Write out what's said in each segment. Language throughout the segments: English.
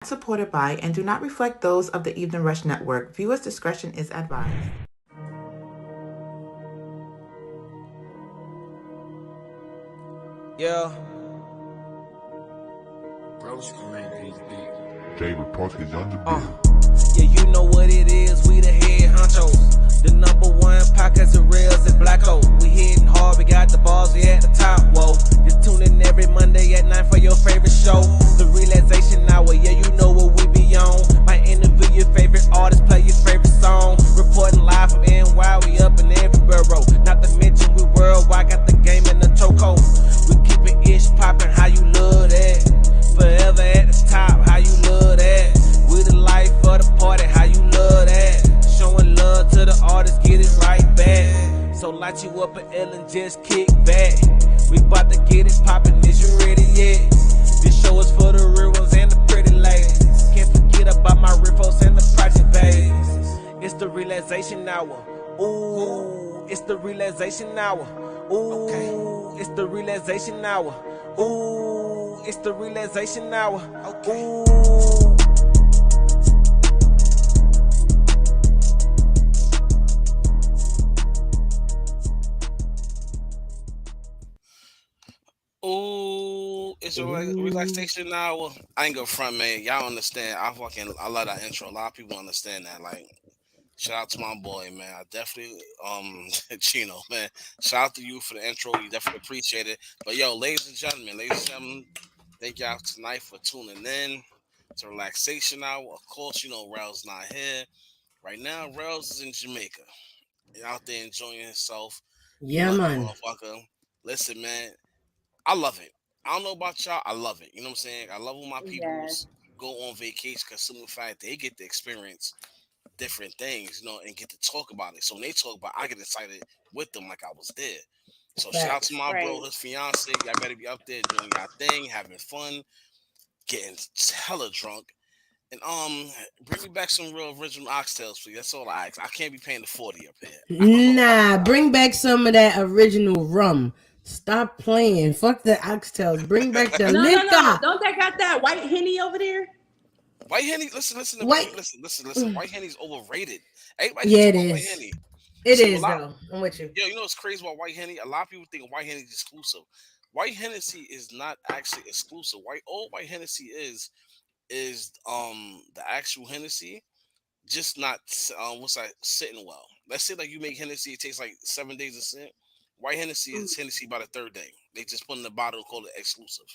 Supported by and do not reflect those of the Evening Rush Network. Viewers' discretion is advised. Yeah. David Park is on the Yeah, you know what it is. We the head honchos. The number one podcast of Rellz and Blacko. We hitting hard. We got the balls. We at the top. Whoa. Just tune in every Monday at 9 for your favorite show. The Relaxation Hour. Yeah, you know what we be on. Might interview your favorite artist. Play your favorite song. Reporting live from NY. We up in every borough. Not to mention we worldwide. Got the game in the chokehold. We keep it ish poppin'. How you love that? Forever at the top. How you love that? We the life of the party, how you love that? Showing love to the artists, get it right back. So light you up an L and just kick back. We bout to get it poppin', is you ready yet? This show is for the real ones and the pretty ladies. Can't forget about my riffos and the project babies. It's the Relaxation Hour. Ooh, it's the Relaxation Hour. Ooh, okay. It's the Relaxation Hour. Ooh, it's the Relaxation Hour. Okay. Ooh. Ooh, it's a relaxation hour. I ain't gonna front, man. Y'all understand? I love that intro. A lot of people understand that. Like, shout out to my boy, man. I definitely Chino, man. Shout out to you for the intro. You definitely appreciate it. But yo, ladies and gentlemen, thank y'all tonight for tuning in to relaxation hour. Of course, you know Rell's not here right now. Rell's is in Jamaica. He out there enjoying himself. Yeah, Lucky man. motherfucker. Listen, man. I love it. I don't know about y'all. I love it. You know what I'm saying? I love when my peoples go on vacation because some of the fact they get to experience different things, you know, and get to talk about it. So when they talk about it, I get excited with them like I was there. So shout out to my bro, his fiance. Y'all better be up there doing your thing, having fun, getting hella drunk. And bring me back some real original oxtails, please. That's all I ask. I can't be paying the 40 up here. Nah, bring back some of that original rum. Stop playing. Fuck the oxtails. Bring back the liquor. No. Don't they got that white Henny over there? White Henny, listen to White- me. Listen. White Henny's overrated. Everybody Yeah, talk it about White is. Henny. It So is though. I'm with you. Yo, you know what's crazy about White Henny? A lot of people think White Henny is exclusive. White Hennessy is not actually exclusive. White Hennessy is the actual Hennessy, just not sitting well. Let's say like you make Hennessy, it takes like 7 days to sit. White Hennessy is Hennessy by the third day. They just put in the bottle and call it exclusive.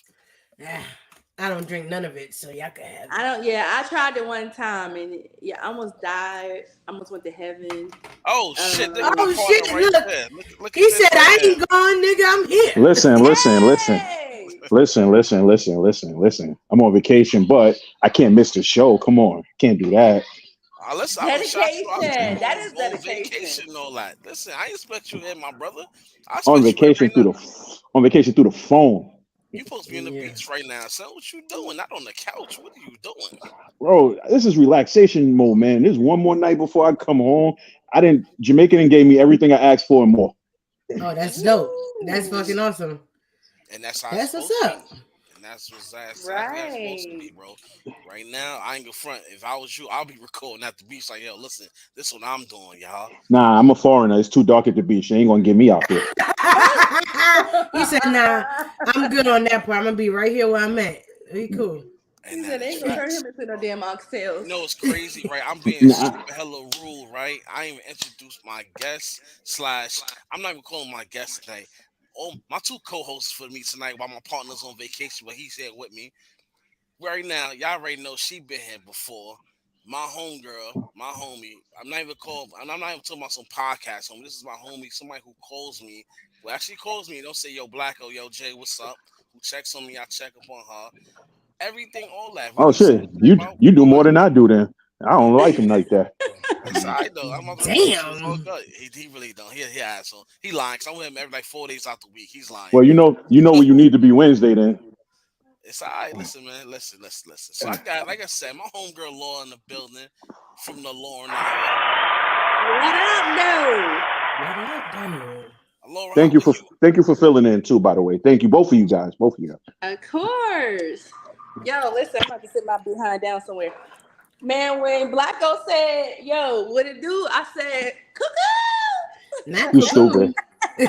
I don't drink none of it, so y'all can have it. I don't. Yeah, I tried it one time and I almost died. Almost went to heaven. Oh shit! Oh shit! Right Look, there. Look he said, "I ain't gone, nigga. I'm here." Listen. I'm on vacation, but I can't miss the show. Come on, can't do that. Listen, dedication. That is dedication. Vacation and all that. Listen, I expect you here, my brother. On vacation through the phone. You supposed to be on the beach right now, son. What you doing? Not on the couch. What are you doing? Bro, this is relaxation mode, man. There's one more night before I come home. Jamaican gave me everything I asked for and more. Oh, that's dope. That's fucking awesome. And that's how that's what's up. And that's exactly how it's supposed to be, bro. Right now, I ain't gonna front. If I was you, I'll be recording at the beach like, yo, listen, this is what I'm doing, y'all. Nah, I'm a foreigner. It's too dark at the beach. They ain't gonna get me out there. He said, nah, I'm good on that part. I'm gonna be right here where I'm at. He cool. He said they ain't gonna turn him into no damn oxtails. You know it's crazy, right? I'm being super hella rude, right? I ain't even introduced my guest / I'm not even calling my guest tonight. Oh, my two co-hosts for me tonight while my partner's on vacation, but he's here with me. Right now, y'all already know she been here before. My homegirl, my homie. I'm not even talking about some podcast homie. This is my homie, somebody who calls me. Well, actually calls me. Don't say, yo, Blacko, yo, Jay, what's up? Who checks on me, I check up on her. Everything, all that. Oh, shit. You do more than I do then. I don't like him like that. That's all right, though. Damn. He really don't. He asshole. He lying, because I'm with him every like 4 days out the week. He's lying. Well, you know where you need to be Wednesday then. It's all right. Listen, man. Listen. So I got, like I said, my homegirl Laura in the building from the Lauren. What up, Laura, thank you for filling in too, by the way. Thank you, both of you guys. Of course. Yo, listen, I'm about to sit my behind down somewhere. Man, when Blacko said, "Yo, what it do?" I said, "Cuckoo." Not You stupid.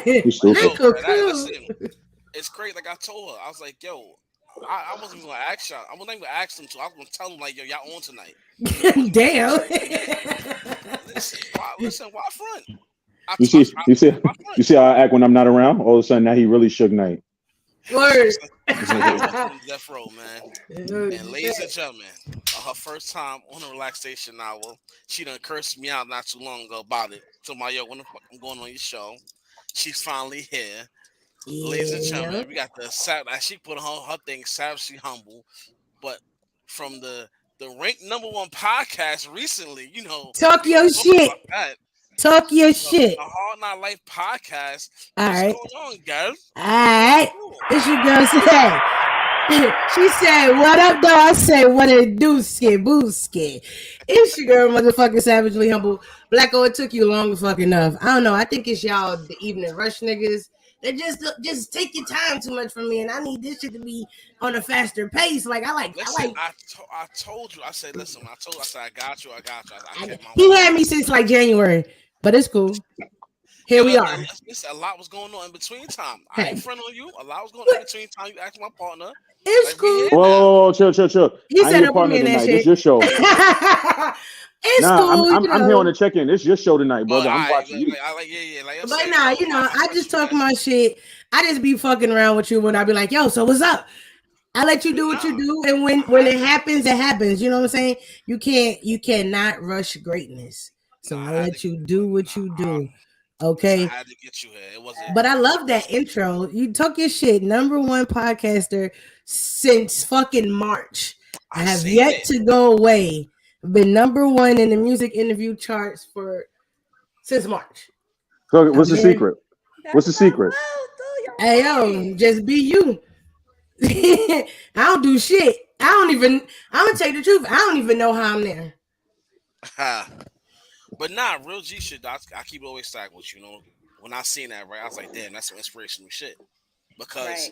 You stupid. Not cuckoo. Listen, it's crazy. Like I told her, I was like, "Yo, I wasn't even gonna ask y'all. I wasn't even gonna ask them to. I was gonna tell them like, yo, y'all on tonight." Damn. Listen, why front? You see how I act when I'm not around? All of a sudden, now he really Suge Knight. Word. Death Row, man. And ladies and gentlemen, her first time on a Relaxation Hour, she done cursed me out not too long ago about it. Told my yo, when the fuck I'm going on your show? She's finally here. Yeah. Ladies and gentlemen, we got the she put on her thing savagely humble, but from the ranked #1 podcast recently, you know, talk your shit. Talk your shit. The Hard Not Life podcast. All What's right. going on, girls? All right. It's your girl say. She said, "What up, though?" I say, "What it do, booski?" It's your girl, motherfucking savagely humble. Blacko, it took you long fucking enough. I don't know. I think it's y'all, the evening rush niggas. They just take your time too much from me, and I need this shit to be on a faster pace. Like I told you. I said, listen. I said, I got you. He had me since like January, but it's cool. Here we are. Listen, a lot was going on in between time. I ain't front on you. A lot was going on in between time. You asked my partner. It's cool. Whoa, chill. He I said ain't your partner tonight. It's your show. It's cool. I'm here on the the check-in. It's your show tonight, brother. I'm watching you. But nah, I just talk my shit. I just be fucking around with you when I be like, yo, so what's up? I let you do what you do, and when it happens, it happens. You know what I'm saying? You cannot rush greatness. So I let you do what you do. Okay. I had to get you here. It wasn't. But I love that intro. You took your shit. #1 podcaster since fucking March. I have yet to go away. Been #1 in the music interview charts since March. So what's the secret? What's the secret? Hey yo, just be you. I don't do shit. I'm gonna tell you the truth. I don't even know how I'm there. But nah, real G shit. I keep it always stacked with you. You know, when I seen that, right, I was like, damn, that's some inspirational shit. Because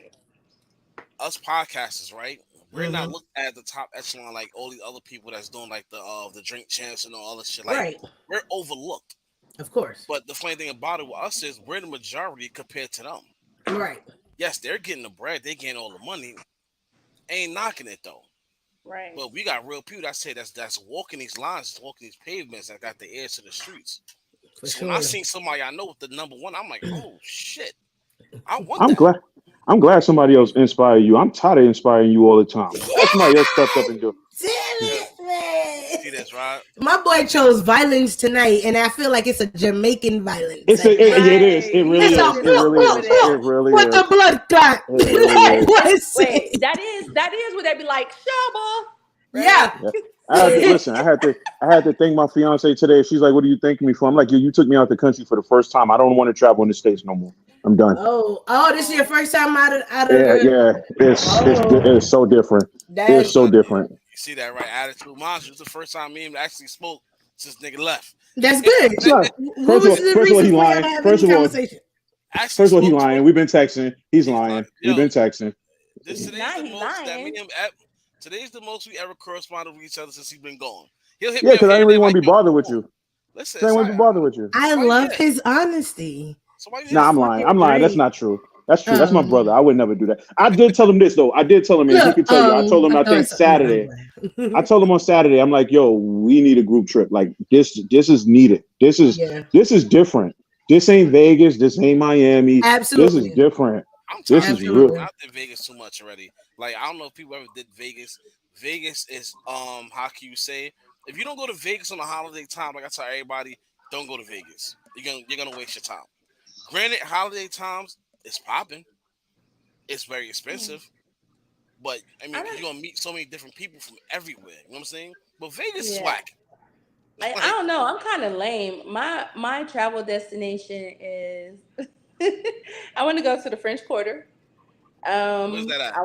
us podcasters, right, we're not looked at the top echelon like all these other people that's doing like the drink champs and all this shit. Like, we're overlooked, of course. But the funny thing about it with us is we're the majority compared to them. Right. Yes, they're getting the bread, they getting all the money. Ain't knocking it though. Right. But we got real people that say that's walking these lines, walking these pavements, that got the ear to the streets. When I seen somebody I know with the #1, I'm like, oh shit. I'm glad somebody else inspired you. I'm tired of inspiring you all the time. Let somebody else step up and do. Damn it, man. See this, right? My boy chose violence tonight, and I feel like it's a Jamaican violence. It is. It really is. It really is. What the blood clot? Wait, that is what they be like, Shaba. Right? Yeah. I had to thank my fiance today. She's like, "What do you thanking me for?" I'm like, "You took me out the country for the first time. I don't want to travel in the States no more. I'm done." Oh, this is your first time out of Yeah. It's so different. It's so different. You see that, right? Attitude Monster. It's the first time me and him actually spoke since nigga left. That's good. First of all, he lying. First of all, he lying. We've been texting. He's lying. We've been texting. Today's the most we ever corresponded with each other since he's been gone. He'll hit me because I didn't really want to be bothered with you. Listen, I didn't want to be bothered with you. I love his honesty. Nah, I'm lying. That's not true. That's true. That's my brother. I would never do that. I did tell him this though. I did tell him, and he can tell you. I told him I think Saturday. I told him on Saturday. I'm like, yo, we need a group trip. Like this is needed. This is different. This ain't Vegas. This ain't Miami. Absolutely, this is different. This is real. I did Vegas too much already. Like I don't know if people ever did Vegas. Vegas is how can you say? If you don't go to Vegas on a holiday time, like I tell everybody, don't go to Vegas. You're gonna waste your time. Granted, holiday times it's popping. It's very expensive, but I mean you're gonna meet so many different people from everywhere. You know what I'm saying? But Vegas is whack. I don't know. I'm kind of lame. My travel destination is I want to go to the French Quarter. Where's that at?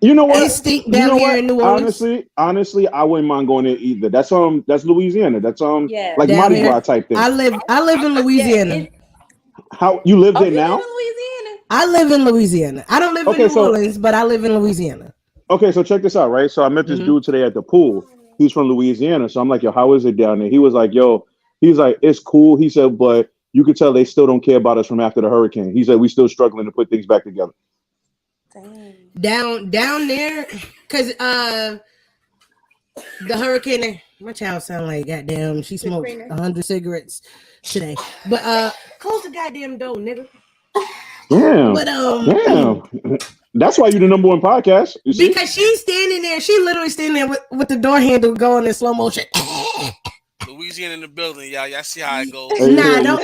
You know what? In New Orleans. Honestly, I wouldn't mind going there either. That's Louisiana. That's like Mardi Gras type thing. I live in Louisiana. How you live there now? I live in Louisiana. I don't live in New Orleans, but I live in Louisiana. Okay, so check this out, right? So I met this dude today at the pool. He's from Louisiana. So I'm like, yo, how is it down there? He was like, yo, he's like, it's cool. He said, but you could tell they still don't care about us from after the hurricane. He said, we still struggling to put things back together. Down there, because the hurricane, my child sound like goddamn, she smoked 100 cigarettes today. But close the goddamn door, nigga. Damn. But damn. That's why you're the number one podcast. You see? Because she's standing there, she literally standing there with the door handle going in slow motion. Louisiana in the building, y'all. Y'all see how it goes. Nah, don't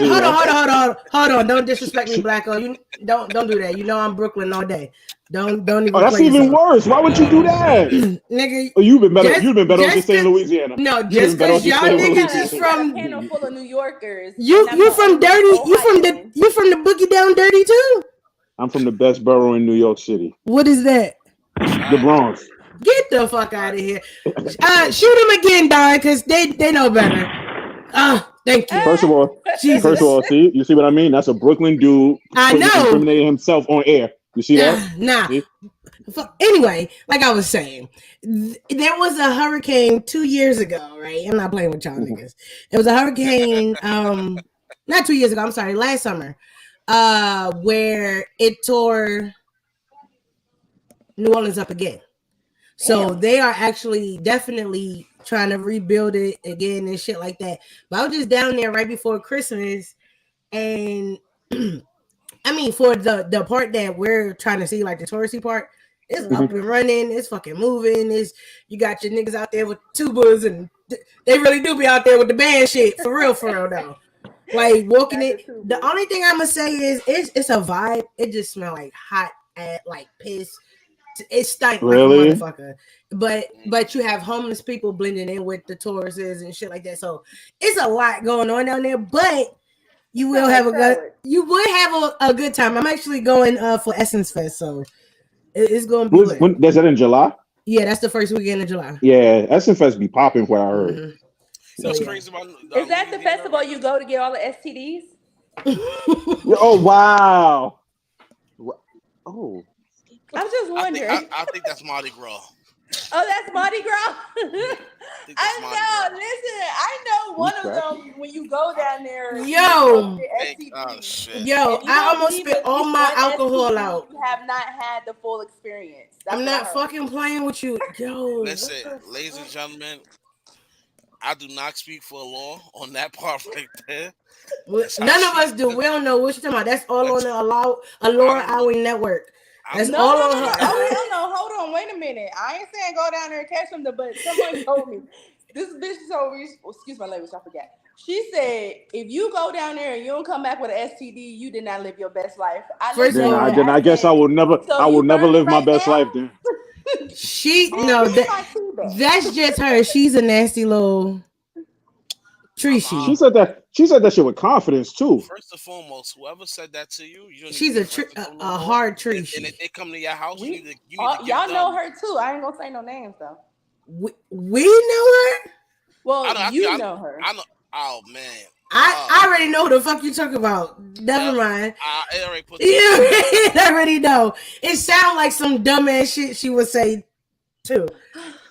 hold on. Don't disrespect me, Blacko. You don't do that. You know I'm Brooklyn all day. Don't even. Oh, that's even worse. Why would you do that, nigga? Oh, you've been better. You've been better off just staying in Louisiana. No, just because y'all niggas is from a panel full of New Yorkers. You from dirty? You from the boogie down dirty too? I'm from the best borough in New York City. What is that? The Bronx. Get the fuck out of here. Shoot him again, Don, because they know better. Thank you. First of all, see, you see what I mean? That's a Brooklyn dude. I know. Incriminating himself on air. You see that? Nah. See? Anyway, like I was saying, there was a hurricane 2 years ago, right? I'm not playing with y'all niggas. There was a hurricane, not 2 years ago, I'm sorry, last summer, where it tore New Orleans up again. So they are actually definitely trying to rebuild it again and shit like that. But I was just down there right before Christmas, and I mean, for the part that we're trying to see, like the touristy part, it's up and running, it's fucking moving. You got your niggas out there with tubas, and they really do be out there with the band shit for real though. Like walking it. The only thing I'm gonna say is it's a vibe. It just smell like hot like piss. It stank like a motherfucker. But you have homeless people blending in with the tourists and shit like that. So it's a lot going on down there, but you will have a good time. I'm actually going for Essence Fest, so it's gonna be lit. When, is that in July? Yeah, that's the first weekend of July. Yeah, Essence Fest be popping, what I heard. That's crazy about is that the festival you go to get all the STDs? Oh wow. Oh. I'm just wondering. I think that's Mardi Gras. Oh, that's Mardi Gras. I know. Listen, I know one of them. When you go down there, yo, I almost spit all my alcohol out. You have not had the full experience. I'm not fucking playing with you, yo. Listen, ladies and gentlemen, I do not speak for law on that part right there. None of us do. We don't know what you're talking about. That's all on the Allure Hour network. That's all on her. Oh, hell no. Hold on. Wait a minute. I ain't saying go down there and catch them, but someone told me. This bitch told me, excuse my language, I forgot. She said, if you go down there and you don't come back with an STD, you did not live your best life. I guess I will never live my best life then. That's just her. She's a nasty little tree. She said that shit with confidence too. First and foremost, whoever said that to you, she's a hard tree. And if they come to your house, you need to y'all know her too. I ain't gonna say no names though. We know her. Well, you know her. I know. Oh man. I already know who the fuck you talking about. Never mind. I already know. It sounds like some dumbass shit she would say too.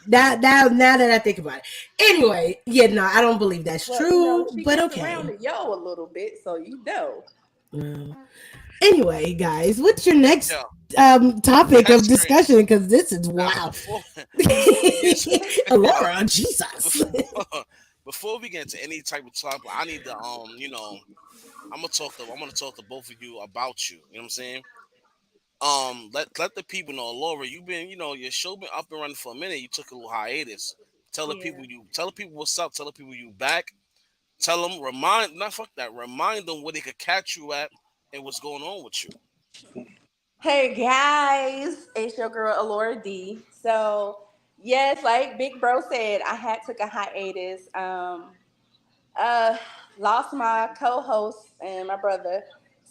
Now that I think about it. Anyway, I don't believe that's true. But okay. Around yo a little bit, so you know. Anyway, guys, what's your next topic of discussion? Because this is wild. Laura, Jesus. Before we get into any type of topic, I need to I'm gonna talk to both of you about you. You know what I'm saying? Let the people know, Laura, you've been, your show been up and running for a minute. You took a little hiatus. Tell the people what's up. Tell the people you back. Tell them, remind them where they could catch you at and what's going on with you. Hey guys, it's your girl Alora D. So yes, like Big Bro said, I took a hiatus. Lost my co-host and my brother.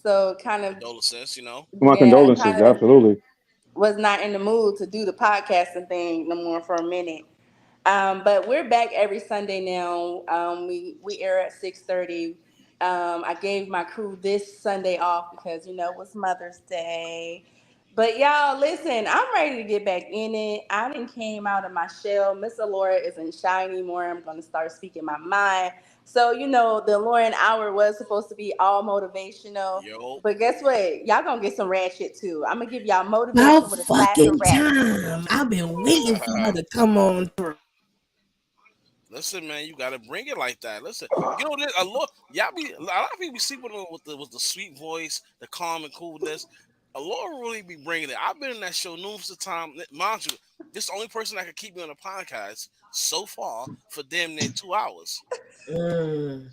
So kind of condolences, My condolences, absolutely. Was not in the mood to do the podcasting thing no more for a minute. But we're back every Sunday now. We air at 6:30. I gave my crew this Sunday off because it was Mother's Day. But y'all, listen, I'm ready to get back in it. I done came out of my shell. Miss Alora isn't shy anymore. I'm gonna start speaking my mind. So, the Lauren hour was supposed to be all motivational. Yo, But guess what? Y'all gonna get some ratchet too. I'm gonna give y'all About motivation with a splash of fucking ratchet. time. I've been waiting for her to come on through. listen, man, you gotta bring it like that. Listen, this a lot. Y'all a lot of people be sleeping on with the sweet voice, the calm and coolness. A lot really be bringing it. I've been in that show numerous of times. Mind you, this is the only person that can keep me on the podcast so far for damn near 2 hours. Mm.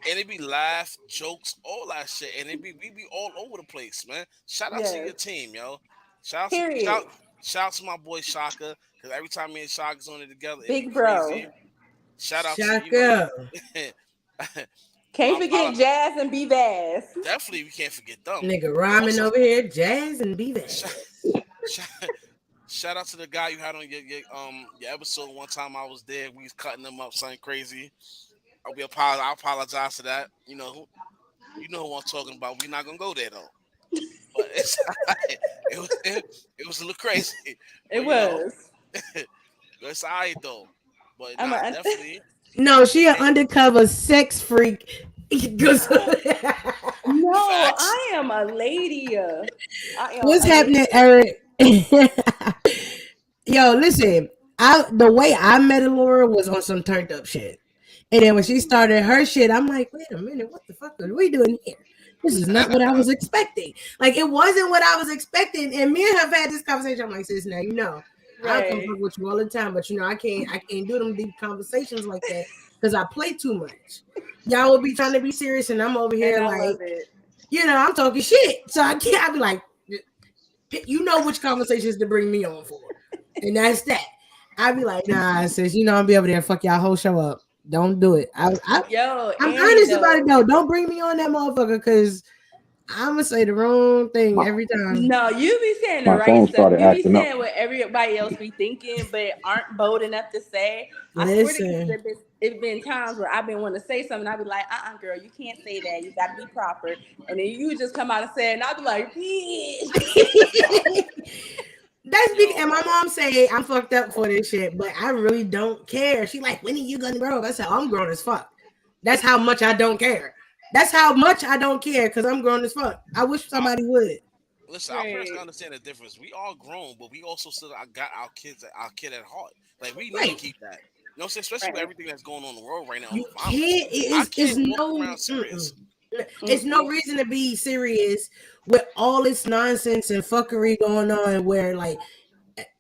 And it be laugh, jokes, all that shit, and we be all over the place, man. Shout out to Yes. your team, yo. Shout out to, Period. shout out to my boy Shaka, because every time me and Shaka's on it together, it be Big bro. crazy. Shout out to Shaka. Can't my forget Jazz and B Bass. definitely we can't forget them. Nigga rhyming Also, over here, jazz and be shout, that. shout, shout out to the guy you had on your episode one time. I was there. We was cutting them up, something crazy. I apologize for that. You know who I'm talking about. We're not gonna go there though. But it's it was a little crazy. It But was. it's alright though. But I'm nah, a, definitely. No, she an undercover sex freak. What's No, Facts. I am a lady. I am a lady. happening, Eric? Yo, listen. The way I met Laura was on some turned up shit. And then when she started her shit, I'm like, wait a minute, what the fuck are we doing here? This is not what I was expecting. Like, it wasn't what I was expecting. And me and her have had this conversation. I'm like, sis, now I'll come Right. fuck with you all the time, but I can't do them deep conversations like that because I play too much. Y'all will be trying to be serious, and I'm over here And I like, love it. I'm talking shit. So I can't. I be like, you know which conversations to bring me on for, and that's that. I be like, nah, sis, I'll be over there, fuck y'all whole show up. Don't do it. Yo, I'm Annie honest about though. it though. Don't bring me on that motherfucker because I'm gonna say the wrong thing My, every time. No, you be saying the my right phone stuff. started You be acting up. saying what everybody else be thinking, but aren't bold enough to say. I swear to God, Listen. it's been times where I've been wanting to say something. I be like, girl, you can't say that. You got to be proper. And then you just come out and say it, and I be like, bitch. That's big. Yo, And my mom say I'm fucked up for this shit, but I really don't care. She like, when are you gonna grow up? I said, I'm grown as fuck. That's how much I don't care. That's how much I don't care because I'm grown as fuck. I wish I, somebody would. listen, our parents Right, can understand the difference. We all grown, but we also still got our kid at heart. Like we need to Right. keep that. You know what I'm saying? Especially with right. everything that's going on in the world right now You with violence. can't. Our It's kid walk no. around serious. Mm-mm. It's no Mm-mm. reason to be serious with all this nonsense and fuckery going on. Where like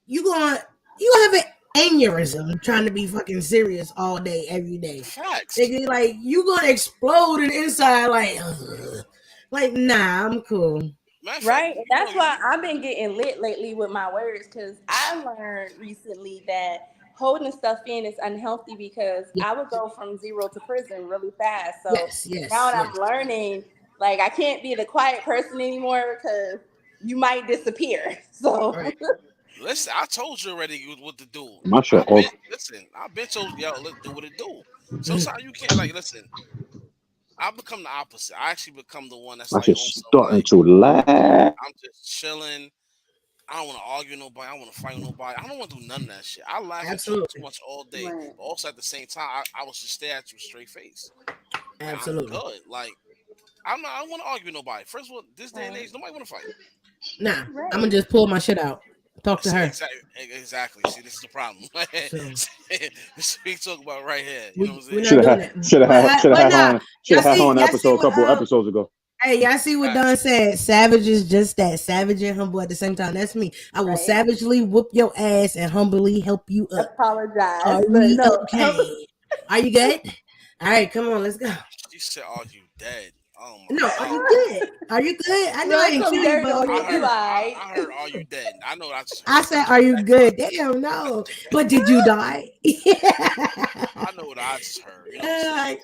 you going you have an aneurysm trying to be fucking serious all day, every day. Facts. Nigga, like you gonna explode in inside, like, ugh. Like nah, I'm cool. Matter of fact, Right. And that's why I've been getting lit lately with my words because I learned recently that holding stuff in is unhealthy because Yeah. I would go from zero to prison really fast. So Yes, now yes, that yes. I'm learning, like, I can't be the quiet person anymore because you might disappear. So, Right. listen, I told you already what to do. My shit off. I've been told y'all, let's do what it do. Sometimes you can't like listen. I become the opposite. I actually become the one that's My like shit on some starting like to lag. I'm just chilling. I don't want to argue with nobody. I don't want to fight with nobody. I don't want to do none of that shit. I laugh and joke too Absolutely. much all day, right. but also at the same time, I was just stare at you straight face. Like I'm Absolutely. good. Like I'm not. I don't want to argue with nobody. First of all, this day and Right. age, nobody want to fight. Nah, I'm gonna Right. just pull my shit out. Talk to See, her. exactly. See, this is the problem. So This is what we talk about right here. You know what we I'm we're saying? not Should doing have that. had should have had should have But had nah, on should have had on an y'all see episode a what couple episodes ago. hey, y'all see what Don Facts. said? Savage is just that, savage and humble at the same time. That's me. I will Right. savagely whoop your ass and humbly help you up. Apologize. Are But we no, okay? Are you good? All right, come on, let's go. She said, "Are you dead?" Oh my No, are you god. good? Are you good? I know I rub ain't some kill you, dirt but are on you it. You good? right. I heard, "Are you dead?" I know what I just I heard. said, are you good? Damn, no. But did you die? I know what I just heard. You know what I'm saying?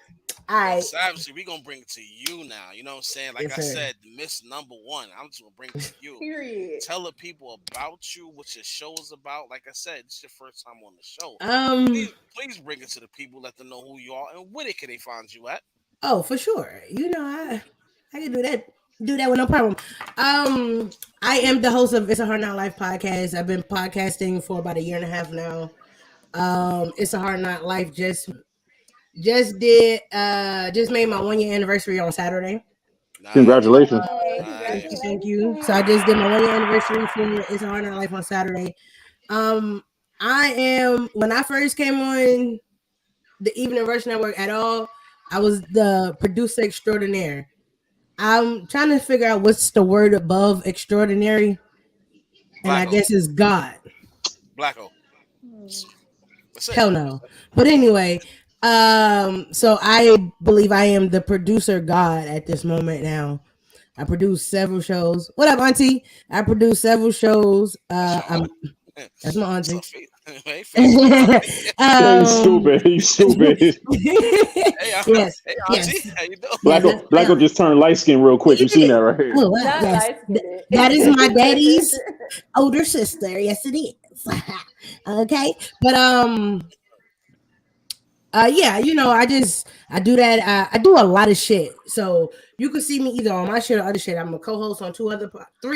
All But right. Savagely, we gonna bring it to you now. You know what I'm saying? Like Yes, I sir. said, Miss Number One. I'm just gonna bring it to you. Period. Tell the people about you, what your show is about. Like I said, this is your first time on the show. Um, Please bring it to the people. Let them know who you are and where they can they find you at. oh, for sure. I can do that. Do that with no problem. I am the host of It's a Hard Not Life podcast. I've been podcasting for about a year and a half now. It's a Hard Not Life just made my 1 year anniversary on Saturday. Nice. Congratulations. Nice. Thank you. So I just did my 1 year anniversary for It's a Hard Not Life on Saturday. When I first came on the Evening Rush Network at all, I was the producer extraordinaire. I'm trying to figure out what's the word above extraordinary, and I Blacko. guess it's God. Blacko. That's it. Hell no. But anyway, so I believe I am the producer God at this moment now. I produce several shows. What up, Auntie? I produce several shows. That's my So auntie. hey, face. He's stupid. He's stupid. Yes, Hey, auntie. yes. How you doing? Blacko just turned light skin real quick. You seen that, right? Oh, wow, Not yes. light-skinned. That is my daddy's older sister. Yes, it is. Okay, but yeah, I do that. I do a lot of shit. So you can see me either on my shit or other shit. I'm a co-host on three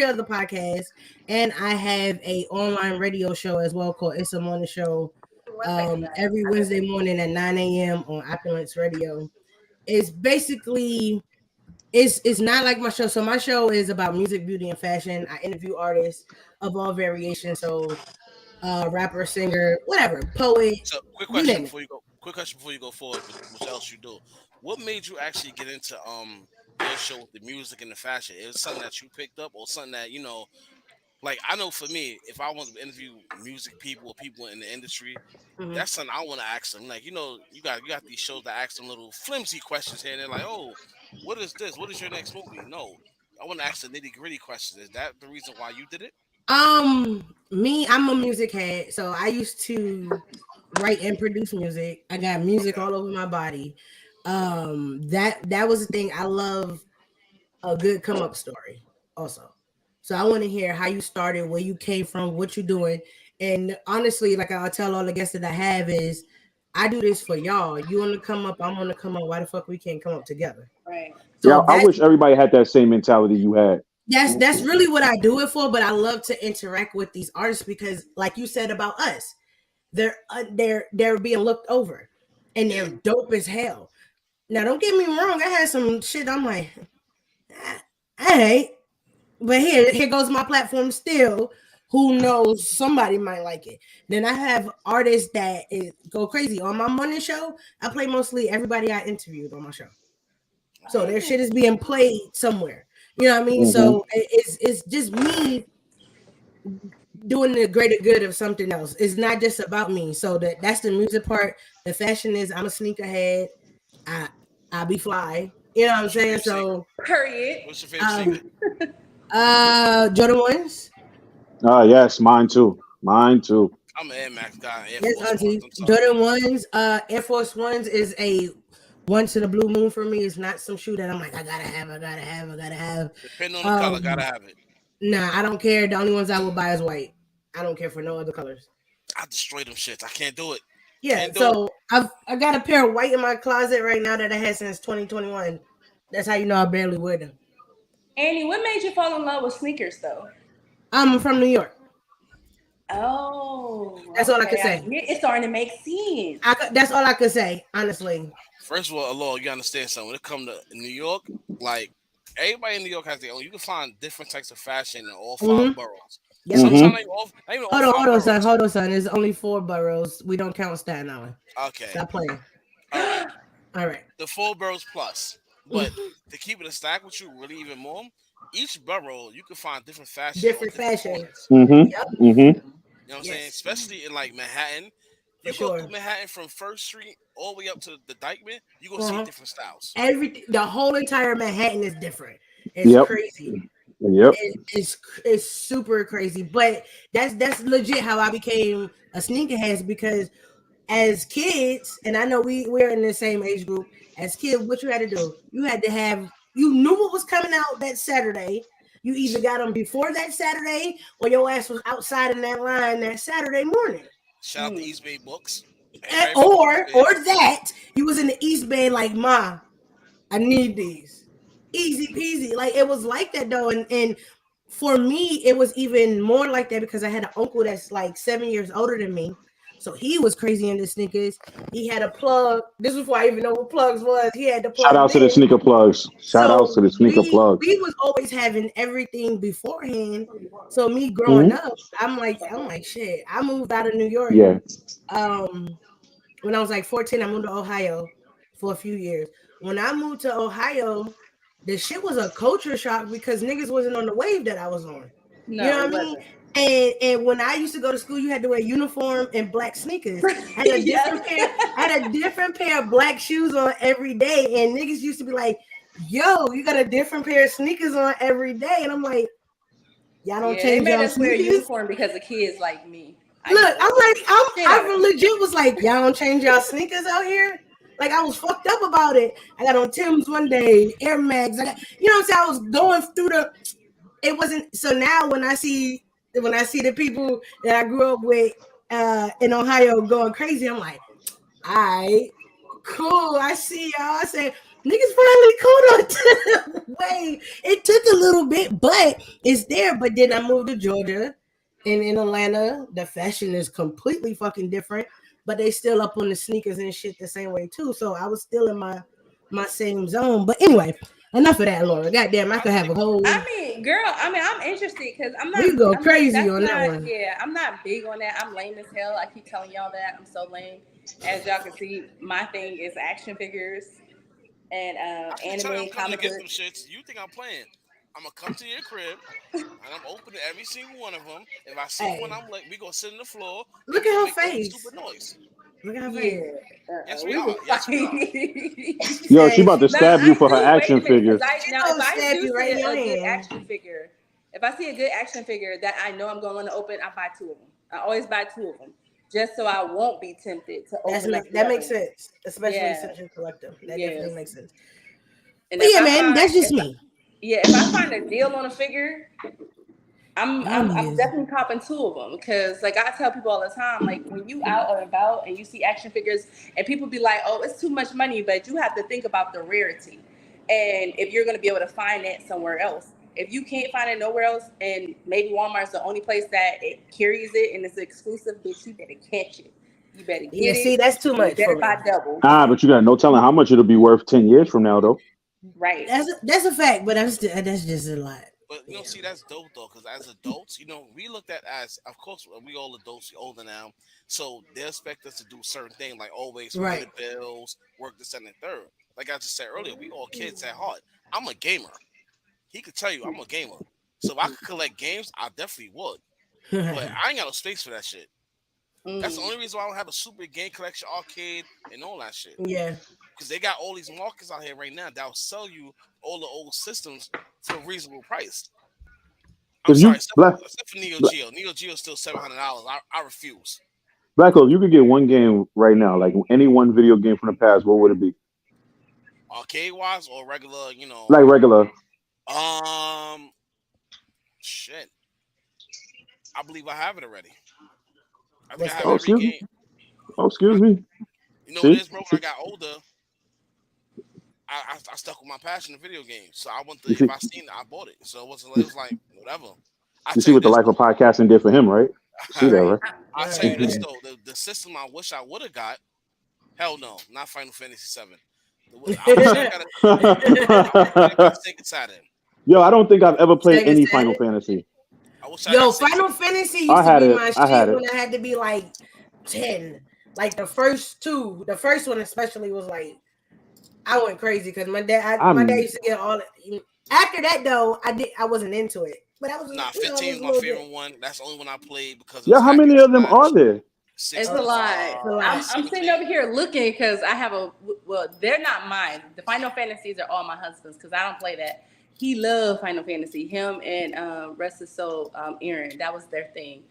other podcasts, and I have a online radio show as well called It's a Morning Show. Every Wednesday morning at 9 a.m. on Opulence Radio. It's basically it's not like my show. So my show is about music, beauty, and fashion. I interview artists of all variations. So rapper, singer, whatever, poet, So quick you question name it. before you go. Quick question before you go forward. What else you do? What made you actually get into your show with the music and the fashion? It was something that you picked up, or something that like I know for me, if I want to interview music people or people in the industry, that's something I want to ask them. Like you got these shows that ask them little flimsy questions here, and they're like, oh, what is this? What is your next movie? No, I want to ask the nitty gritty questions. Is that the reason why you did it? I'm a music head, so I used to write and produce music. I got music all over my body. That was the thing. I love a good come up story also. So I want to hear how you started, where you came from, what you're doing. And honestly, like I'll tell all the guests that I have is I do this for y'all. You want to come up, I'm going to come up. Why the fuck we can't come up together? Right. Yeah, So I wish everybody had that same mentality you had. that's really what I do it for. But I love to interact with these artists because, like you said about us, they're being looked over, and they're dope as hell. Now, don't get me wrong. I had some shit. I'm like, I hate, but here goes my platform still. Who knows? Somebody might like it. Then I have artists that go crazy on my morning show. I play mostly everybody I interviewed on my show, so their shit is being played somewhere. You know what I mean? So it's just me doing the greater good of something else. It's not just about me. So that's the music part. The fashion is I'm a sneakerhead. I be fly. You know what I'm saying? So Period. What's your favorite sneaker? Jordan 1s. Yes, mine too. Mine too. I'm an Air Max guy. Air Yes, Force auntie. Ones. I'm sorry. Jordan 1s. Air Force 1s is a once in a blue moon for me. It's not some shoe that I'm like, I gotta have. Depending on the color, gotta have it. Nah, I don't care. The only ones I will buy is white. I don't care for no other colors. I destroy them shits. I can't do it. Yeah, so I got a pair of white in my closet right now that I had since 2021. That's how you know I barely wear them. Annie, what made you fall in love with sneakers, though? I'm from New York. Oh, that's all I could say. It's starting to make sense. That's all I could say, honestly. First of all, Alor, you understand something. When it comes to New York, like everybody in New York has their own. You can find different types of fashion in all 5 boroughs. Yep. Sometimes hold on, son. There's only 4 boroughs. We don't count Staten Island. Okay. Stop playing. All right. The 4 boroughs plus. But to keep it a stack with you, really even more, each borough you can find different fashion. Different fashion. Mm-hmm. Yep. Mm-hmm. You know what I'm saying? Especially in like Manhattan. You go through Manhattan from First Street all the way up to the Dykeman, you're gonna see different styles. The whole entire Manhattan is different. It's crazy. Yep. It's super crazy. But that's legit how I became a sneakerhead, because as kids, and I know we're in the same age group, as kids, what you had to do, you knew what was coming out that Saturday. You either got them before that Saturday or your ass was outside in that line that Saturday morning. Shout out to East Bay Books. Or that you was in the East Bay like, Ma, I need these. easy peasy. Like it was like that though, and for me, it was even more like that because I had an uncle that's like 7 years older than me. So he was crazy into sneakers. He had a plug. This was before I even know what plugs was. He had the Shout plugs out to the in. sneaker plugs. Shout out So to the sneaker plugs. we was always having everything beforehand. So me growing Hmm. up, I'm like shit. I moved out of New York. Yeah. Um, when I was like 14, I moved to Ohio for a few years. When I moved to Ohio, the shit was a culture shock because niggas wasn't on the wave that I was on. You No, know it what I mean? wasn't. And when I used to go to school, you had to wear uniform and black sneakers. I had a different pair. Yes. I had a different pair of black shoes on every day, and niggas used to be like, "Yo, you got a different pair of sneakers on every day," and I'm like, "Y'all don't Yeah, they change made y'all us wear a sneakers." uniform because of kids like me. I used Look, to I'm wear like, the shit out I of them. legit was like, y'all don't change y'all sneakers out here. Like I was fucked up about it. I got on Tim's one day, Air Max. I got, you know what I'm saying? I was going through the. It wasn't so now when I see the people that I grew up with in Ohio going crazy, I'm like, all right, cool. I see y'all. I said, niggas finally caught on to the wave. It took a little bit, but it's there. But then I moved to Georgia. And in Atlanta, the fashion is completely fucking different, but they still up on the sneakers and shit the same way too. So I was still in my same zone. But anyway, enough of that, Laura. Goddamn, I I could have think a whole. I mean, girl, I mean, I'm interested because I'm We not, go I'm not, crazy that's on that not, one. yeah, I'm not big on that. I'm lame as hell. I keep telling y'all that. I'm so lame. As y'all can see, my thing is action figures and I keep telling you I'm anime, coming to comic get them books. shits. You think I'm playing? I'm gonna come to your crib and I'm opening every single one of them. If I see one, Hey, I'm like, we gonna sit on the floor and look we at gonna her make all stupid face. noise. Look at her Yeah, face. Yes, we we are. will fight. Yes, we are. She Yo, she said about she, to Nah, stab you I for her do. Wait a action minute, because figures. I she now if gonna I stab do you see right in your a good hand. action figure, if I see a good action figure that I know I'm going to want to open, I buy two of them. I always buy two of them, just so I won't be tempted to open up the That other makes one. sense, especially Yeah, since you're collective. That yes. definitely makes sense. And But if yeah, I man, find that's just if me. yeah, if I find a deal on a figure, I'm Yes. definitely copping two of them because like I tell people all the time, like when you out and about and you see action figures and people be like, oh, it's too much money, but you have to think about the rarity and if you're going to be able to find it somewhere else. If you can't find it nowhere else, and maybe Walmart's the only place that it carries it and it's exclusive, bitch, you better catch it. You better Yeah, get see, it, that's too and you much for better buy me. double. Ah, but you got no telling how much it'll be worth 10 years from now, though. Right. That's a fact, but that's just a lot. But Yeah. see, that's dope though, because as adults, we looked at as, of course, we all adults, we older now, so they expect us to do certain things, like always pay Right. the bills, work this and the third. Like I just said earlier, we all kids at heart. I'm a gamer. He could tell you I'm a gamer. So if I could collect games, I definitely would. But I ain't got no space for that shit. That's the Mm. only reason why I don't have a super game collection, arcade, and all that shit. Yeah. Because they got all these markets out here right now that will sell you all the old systems for a reasonable price. I'm If sorry, you black except for Neo Black, Geo. Neo Geo is still $700. I refuse. Blacko, you could get one game right now, like any one video game from the past. What would it be? Arcade wise or regular, Like regular. Um, shit. I believe I have it already. I think I What's have Oh, that? every excuse me. game. Oh, excuse I, me. you know what it See, is, bro? When see, I got older, I stuck with my passion in video games. So I went to, you if see, I seen it, I bought it. So it you, was like whatever. I you tell see you what the this life of though. podcasting did for him, right? You see that, Right. right? I tell you this Right. though. The system I wish I would have got. Hell no, not Final Fantasy VII. I wish I got a. I wish I got Sega Saturn. Yo, I don't think I've ever played Sega any Final Saturn. Fantasy. I wish I got Yo, Sega Final Saturn. Fantasy I used to had be it. my I had shit it. when I had to be like 10. Like the first two. The first one especially was like I went crazy because my dad I'm used to get all after that though, I wasn't into it. But I was Nah, I 15 was is a my little bit. favorite one. That's the only one I played because it Yeah, was how hack many and of them are slash. there? It's a Oh, 16. lot. it's a lot. I'm sitting over 17. here looking because I have well, they're not mine. The Final Fantasies are all my husband's because I don't play that. He loved Final Fantasy. Him and rest his soul, Aaron. That was their thing.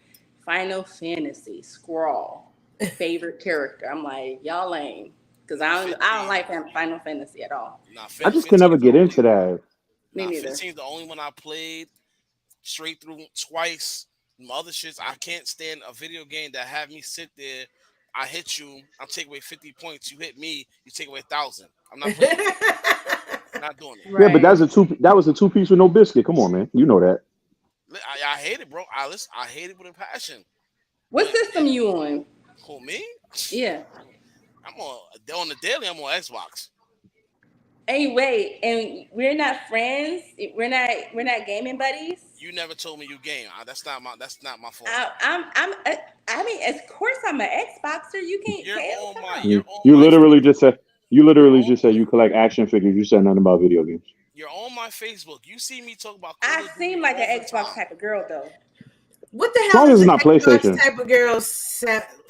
Final Fantasy, Scrawl, favorite character. I'm like, y'all lame. Because Nah, I don't 15. like Final Fantasy at all. Nah, I just could 15 never is the get only. into that. Me Nah, neither. 15 is the only one I played straight through twice. My other shits, I can't stand a video game that have me sit there. I hit you, I'll take away 50 points. You hit me, you take away 1,000. I'm not playing that. Not doing it. Yeah, but that was a 2-piece with no biscuit. Come on, man. You know that. I hate it, bro. I hate it with a passion. What system you on? Who, me? Yeah. I'm on the daily. I'm on Xbox. Hey, wait, and we're not friends. We're not gaming buddies. You never told me you game. That's not my fault. I mean, of course, I'm an Xboxer. You can't You're tell. on Come my. on. You're on You my. literally just said You're on you collect action figures. You said nothing about video games. You're on my Facebook. You see me talk about Call I of Duty seem like all an the Xbox time. type of girl, though. What the As hell long as is it's an not Xbox PlayStation. type of girl?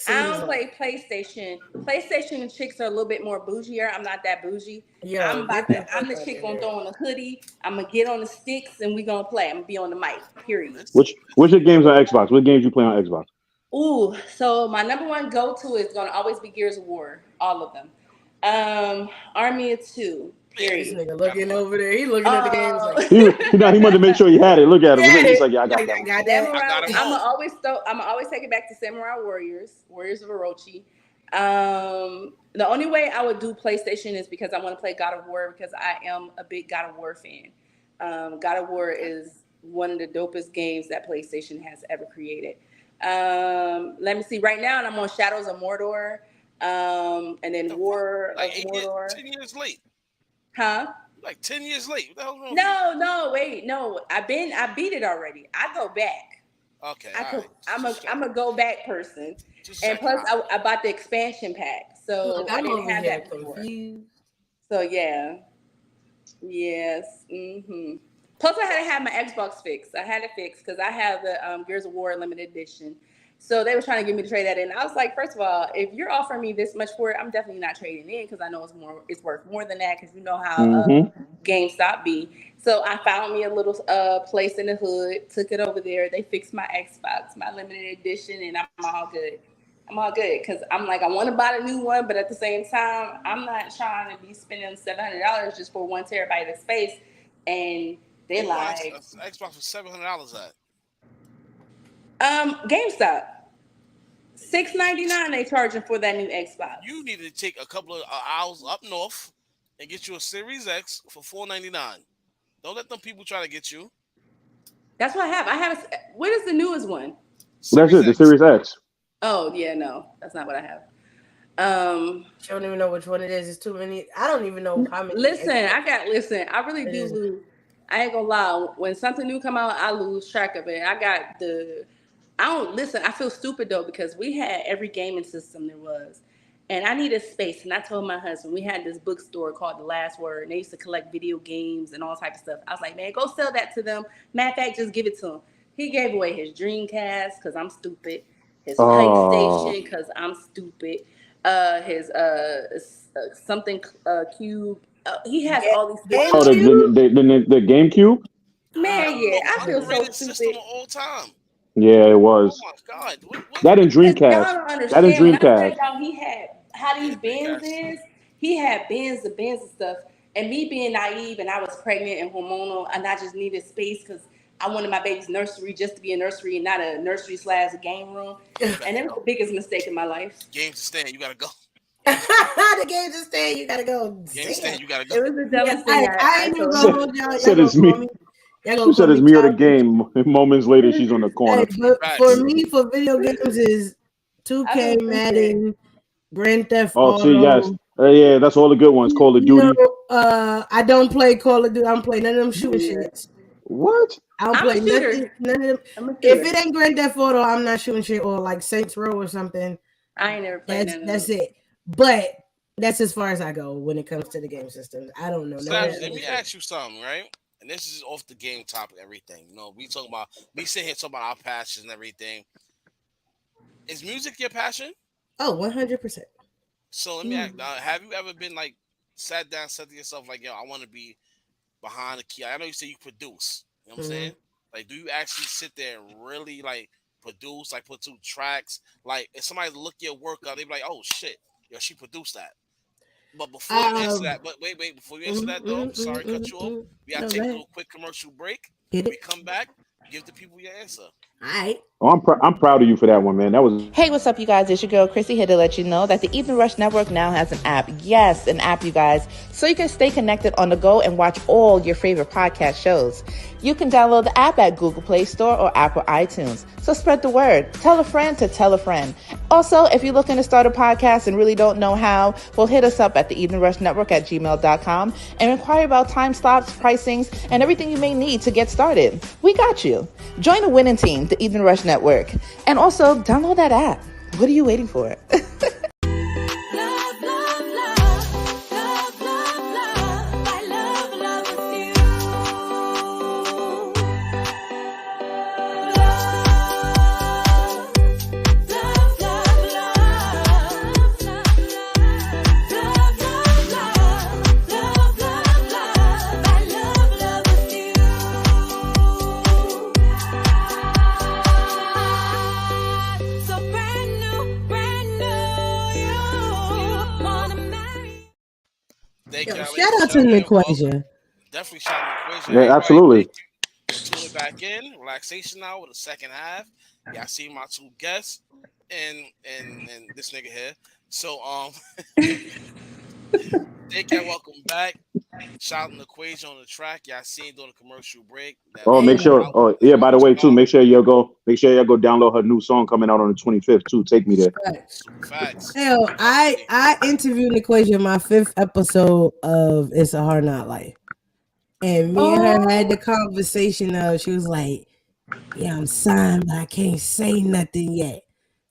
I don't play PlayStation. PlayStation chicks are a little bit more bougier. I'm not that bougie. I'm the chick gonna throw on a hoodie. I'm gonna get on the sticks and we gonna play. I'm gonna be on the mic. Period. Which your games on Xbox? What games you play on Xbox? Ooh, so my number one go-to is gonna always be Gears of War, all of them. Army of Two. This Period. nigga looking over there. He looking at the games like. He wanted to make sure he had it. Look at him. Yeah, He's like, yeah, I got that. I got Samurai, that. I got 'em I'm all. gonna always take it back to Samurai Warriors of Orochi. The only way I would do PlayStation is because I want to play God of War because I am a big God of War fan. God of War is one of the dopest games that PlayStation has ever created. Let me see. Right now, I'm on Shadows of Mordor, and then War of Mordor. 10 years late. Huh? Like 10 years late. What the hell's wrong with No, wait, no. I beat it already. I go back. you? Okay, I'm a go back person, and plus I bought the expansion pack, so Look, I I'm didn't over have here that before. confused. So yeah, yes. Plus I had to have my Xbox fixed. I had it fixed because I have the Gears of War limited edition. So they were trying to get me to trade that in. I was like, first of all, if you're offering me this much for it, I'm definitely not trading in because I know it's worth more than that because you know how GameStop be. So I found me a little place in the hood, took it over there. They fixed my Xbox, my limited edition, and I'm all good. I'm all good because I'm like, I want to buy a new one, but at the same time, I'm not trying to be spending $700 just for 1 terabyte of space. And they like Xbox for $700 at. GameStop. $6.99 they charging for that new Xbox. You need to take a couple of hours up north and get you a Series X for $499. Don't let them people try to get you. That's what I have. What is the newest one? That's it. The Series X. Oh yeah, no, that's not what I have. I don't even know which one it is. It's too many. I don't even know how many. Listen. I really do lose. I ain't gonna lie. When something new come out, I lose track of it. I don't listen. I feel stupid though because we had every gaming system there was, and I needed space. And I told my husband we had this bookstore called The Last Word, and they used to collect video games and all type of stuff. I was like, man, go sell that to them. Matter of fact, just give it to him. He gave away his Dreamcast because I'm stupid. His PlayStation because I'm stupid. His something cube. He has all these things. Oh, the GameCube. Man, yeah, I feel so System stupid. of all time. Yeah, it was. Oh my God. That and Dreamcast. Y'all don't understand. That and When I Dreamcast. tell y'all he had how these bins is, he had bins and stuff. And me being naive and I was pregnant and hormonal and I just needed space because I wanted my baby's nursery just to be a nursery and not a nursery / game room. And that was the biggest mistake in my life. Game to stand, you gotta go. The game to stand, you gotta go. Game to stand, you gotta go. It was the dumbest thing I ain't even told gonna hold y'all. Said it's me. You said it's me or the game. Moments later, she's on the corner. Hey, but for me, for video games, is 2K, Madden, Grand Theft Auto. Oh, see, yes. Yeah, that's all the good ones. Call of Duty. I don't play Call of Duty. I don't play none of them shooting shits. What? I don't play none of them. If it ain't Grand Theft Auto, I'm not shooting shit or like Saints Row or something. I ain't never played none of That's it. But that's as far as I go when it comes to the game systems. I don't know. Let me ask you something, right? And this is off the game topic, everything. You know, we sit here talking about our passions and everything. Is music your passion? Oh, 100%. So let me ask, have you ever been like sat down, said to yourself, like, yo, I want to be behind the key? I know you say you produce. You know what I'm saying? Like, do you actually sit there and really like produce, like put 2 tracks? Like, if somebody look your work up, they be like, oh shit, yo, she produced that. But before you answer that, before you answer that though, sorry, cut you off. We gotta take a little quick commercial break. We come back, give the people your answer. All right. Oh, I'm proud of you for that one, man. That was. Hey, what's up, you guys? It's your girl, Chrissy, here to let you know that the Evening Rush Network now has an app. Yes, an app, you guys. So you can stay connected on the go and watch all your favorite podcast shows. You can download the app at Google Play Store or Apple iTunes. So spread the word. Tell a friend to tell a friend. Also, if you're looking to start a podcast and really don't know how, well, hit us up at the Evening Rush Network at gmail.com and inquire about time slots, pricings, and everything you may need to get started. We got you. Join the winning team, the Evening Rush Network. And also, download that app. What are you waiting for? Shout out to Niquasia. Definitely shout out to Niquasia. Yeah, absolutely. Tune it back in. Relaxation Hour, the second half. Y'all see my two guests and this nigga here. So Dick, welcome back. Shout out to Niquasia on the track. Y'all seen during the commercial break. Oh, make sure. Oh, yeah. By the way, too, make sure y'all go download her new song coming out on the 25th too. Take me there. Facts. Hell, I interviewed Niquasia in my 5th episode of It's a Hard Knock Life, and me and her had the conversation of, she was like, "Yeah, I'm signed, but I can't say nothing yet."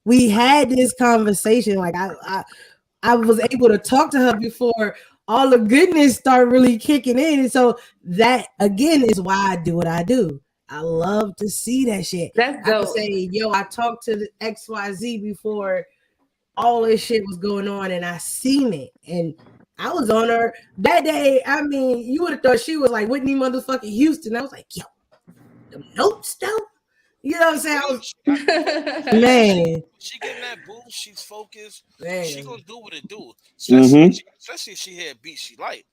We had this conversation, like I was able to talk to her before all the goodness start really kicking in. And so that again is why I do what I do. I love to see that shit. That's dope. I can say, yo, I talked to the XYZ before all this shit was going on, and I seen it. And I was on her that day. I mean, you would have thought she was like Whitney motherfucking Houston. I was like, yo, the notes though. You know what I'm saying? Man, she getting that boost. She's focused. Man. She gonna do what it do. Especially if she hear a beat she like.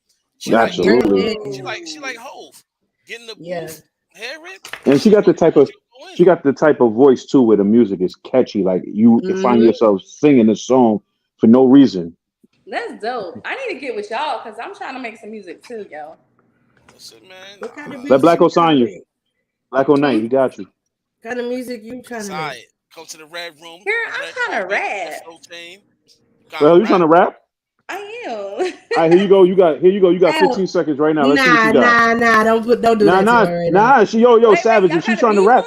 Absolutely. She like Hove. Getting the boost. Hear it. And she got the type of voice too, where the music is catchy. Like you find yourself singing the song for no reason. That's dope. I need to get with y'all because I'm trying to make some music too, yo. Listen, man. What kind of Let Blacko sign you. Blacko Knight, he got you. What kind of music you trying to make? Come to the red room. Here, I'm trying to rap. Well, you trying to rap? I am. All right, here you go. You got 15 seconds right now. Let's see what you got. Nah, don't do that. Nah. Yo, Savage, wait, is she trying to rap?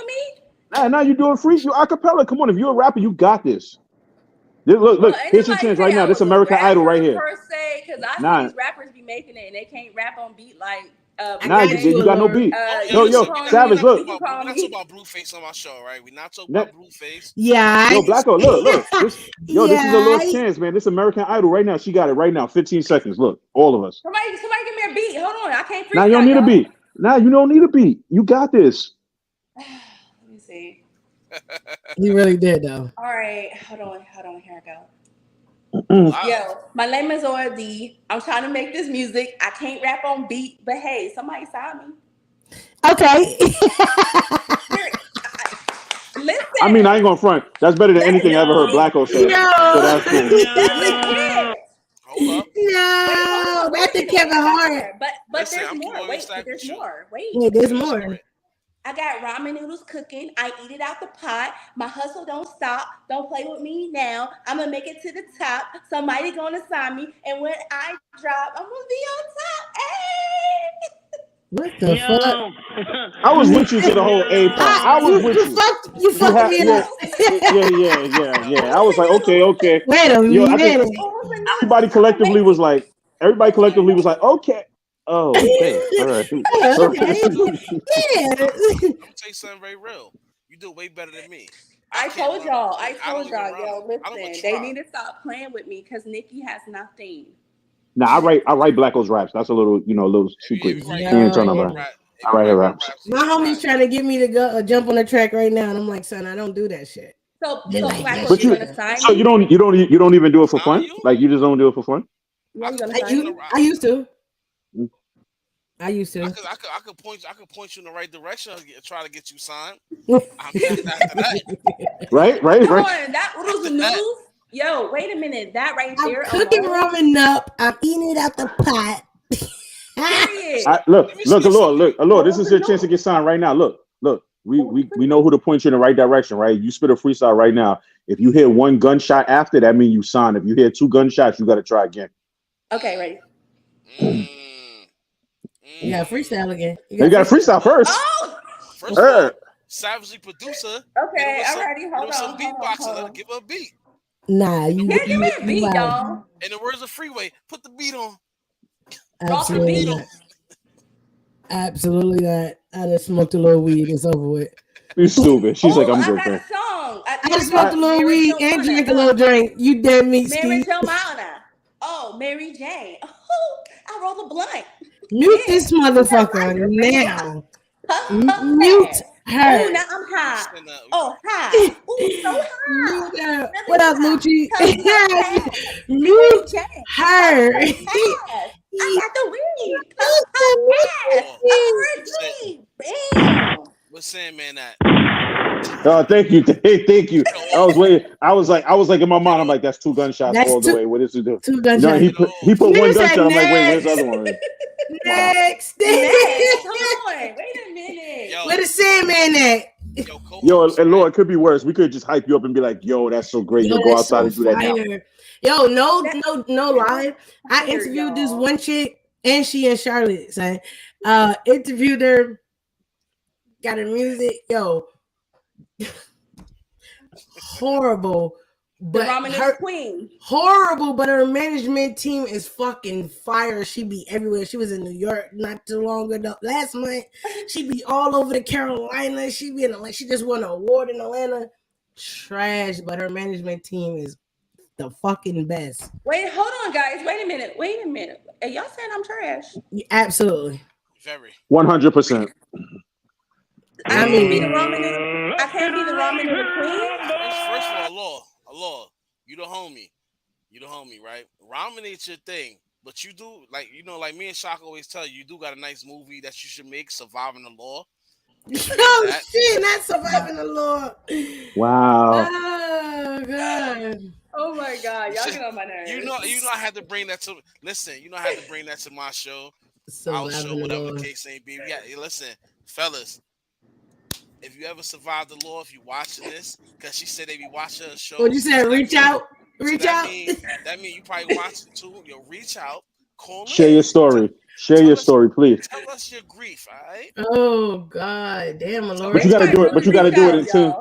Nah, you doing free? You acapella. Come on, if you're a rapper, you got this. Look, here's your chance right now. This American Idol right here. Per se, because I see these rappers be making it and they can't rap on beat like. You got no beat. Yo, Savage, look. We're not talking about Blueface on my show, right? We're not talking about Blueface. Yeah. Yo, Blacko, look. This is a lost chance, man. This American Idol right now. She got it right now. 15 seconds. Look, all of us. Somebody give me a beat. Hold on. I can't freestyle. Now you don't need a beat. Now you don't need a beat. You got this. Let me see. He really did, though. All right. Hold on. Here I go. Yo, my name is OLD. I'm trying to make this music. I can't rap on beat, but hey, somebody sign me. Okay. Listen. I mean, I ain't gonna front. That's better than anything I ever heard Blacko say. No. So that's cool. Hold up. No, that's the Kevin Hart. But Listen, there's I'm more. always Wait, like there's you. more. Wait, there's more. I got ramen noodles cooking. I eat it out the pot. My hustle don't stop. Don't play with me now. I'm going to make it to the top. Somebody going to sign me. And when I drop, I'm going to be on top. Hey! What the fuck? I was with you to the whole A part. I was with you. You fucked me up. Yeah. I was like, okay. Wait a minute. Everybody collectively was like, okay. Oh, okay. All right. Yeah. I'm gonna tell you something very real. You do way better than me. I told y'all, yo, listen, they try. need to stop playing with me because Nikki has nothing. Nah, I write Blacko's raps. That's a little secret. Yeah, You ain't trying to rap. I write her raps. My homie's trying to get me to go jump on the track right now, and I'm like, son, I don't do that shit. So like, Blacko, you gonna sign So me? you don't even do it for fun? Like you just don't do it for fun? I used to. I used to. I could point you in the right direction. Try to get you signed. I mean, after that, right. Come on, that oodles and noodles. Yo, wait a minute. That right I'm there. cooking ramen up. I'm eating it out the pot. Period. Look. This is your chance to get signed right now. Look. We know who to point you in the right direction, right? You spit a freestyle right now. If you hear one gunshot after, that means you signed. If you hear two gunshots, you got to try again. Okay, ready. You got freestyle again. You got to freestyle first. Oh! First of all, savagely producer. Okay, alrighty. Hold on. Some beatboxing. Let her give her a beat. Nah, you. Yeah, give me a beat, y'all. In the words of Freeway, put the beat on. Absolutely not. Absolutely not. I just smoked a little weed. It's over with. You stupid. She's like, I'm good. I got a song. I just smoked a little weed and drank a little drink. You dead meat Mary ski. Oh, Mary Jane. Oh, I roll a blunt. Mute this motherfucker now. Mute her. Oh, now I'm high. Oh, high. Oh, so high. What up, Lucci? Mute her. I got the weed. Bam. What's saying, man? That. Oh, thank you. I was waiting. I was like in my mind. I'm like, that's two gunshots all the way. What does he do? Two gunshots. No, he put one gunshot. I'm like, wait, where's the other one? Next. Come on. Wait a minute. Where the Sandman at? Yo, and Lord, it could be worse. We could just hype you up and be like, yo, that's so great. You'll go outside and do that now. Yo, no lie. I interviewed this one chick, and she in Charlotte. Son. Interviewed her. Got her music. Yo. Horrible. But her queen. Horrible, but her management team is fucking fire. She be everywhere. She was in New York not too long ago. Last month, she be all over the Carolina. She be in Atlanta. She just won an award in Atlanta. Trash, but her management team is the fucking best. Wait, hold on, guys. Wait a minute. Are y'all saying I'm trash? Yeah, absolutely. Very. 100%. I can't be the ramen noodle queen. First of all, Law, you the homie, right? Ramen ain't your thing, but you do like me and Shaka always tell you do got a nice movie that you should make, Surviving the Law. Oh shit, not Surviving the Law. Wow. Oh god. Oh my god, y'all get on my nerves. You know I had to bring that to my show. Our show, whatever the case may be. Listen, fellas. If you ever survived the law, if you watching this, because she said they be watching a show. What you said? Reach out. That means you probably watching too. You'll reach out, call. Share your story. Please. Tell us your grief, all right? Oh God, damn, my Lord. But you gotta do it. But you gotta do it in 10.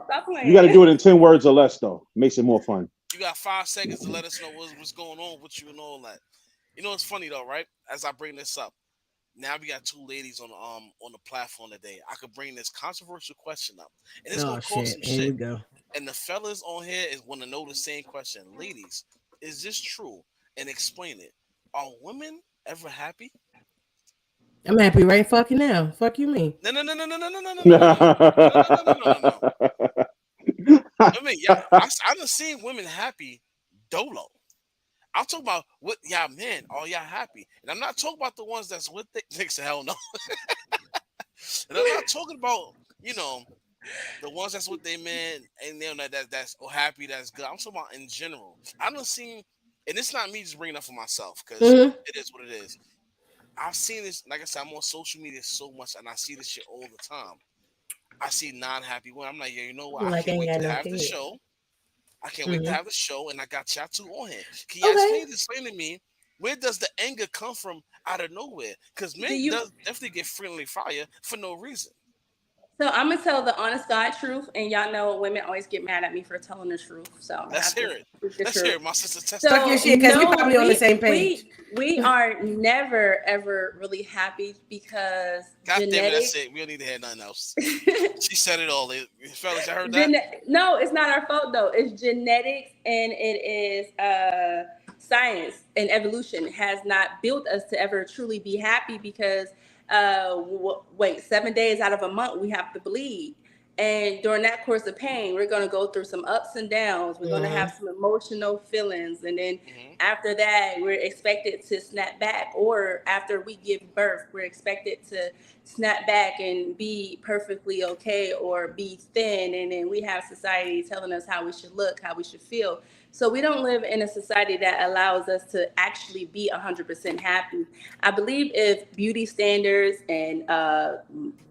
You gotta do it in 10 words or less, though. Makes it more fun. You got 5 seconds to let us know what's going on with you and all that. You know, it's funny though, right? As I bring this up. Now we got 2 ladies on the platform today. I could bring this controversial question up, and it's gonna cause some shit. Here we go. And the fellas on here is want to know the same question. Ladies, is this true? And explain it. Are women ever happy? I'm happy right fucking now. Fuck you mean? No. I mean, yeah, I done seen women happy dolo. I'm talking about what y'all men, are y'all happy? And I'm not talking about the ones that's with the niggas, hell no. And I'm not talking about, the ones that's with their men and that's happy, that's good. I'm talking about in general. I done seen, and it's not me just bringing up for myself, because it is what it is. I've seen this, like I said, I'm on social media so much, and I see this shit all the time. I see non-happy women. I'm like, yeah, you know what? I can't wait to have the show. I can't wait to have a show, and I got y'all 2 on here. Can you explain to me, where does the anger come from out of nowhere? Because men does definitely get friendly fire for no reason. So I'm gonna tell the honest God truth, and y'all know women always get mad at me for telling the truth. So let's hear it. Let's hear it, my sister. Talk your shit, because we probably on the same page. We are never ever really happy because God damn it, that's it. We don't need to hear nothing else. She said it all. Fellas, I heard that. No, it's not our fault though. It's genetics, and it is science and evolution has not built us to ever truly be happy because 7 days out of a month we have to bleed. And during that course of pain, we're going to go through some ups and downs. We're going to have some emotional feelings. And then after that, we're expected to snap back. Or after we give birth, we're expected to snap back and be perfectly okay or be thin. And then we have society telling us how we should look, how we should feel. So we don't live in a society that allows us to actually be 100% happy. I believe if beauty standards and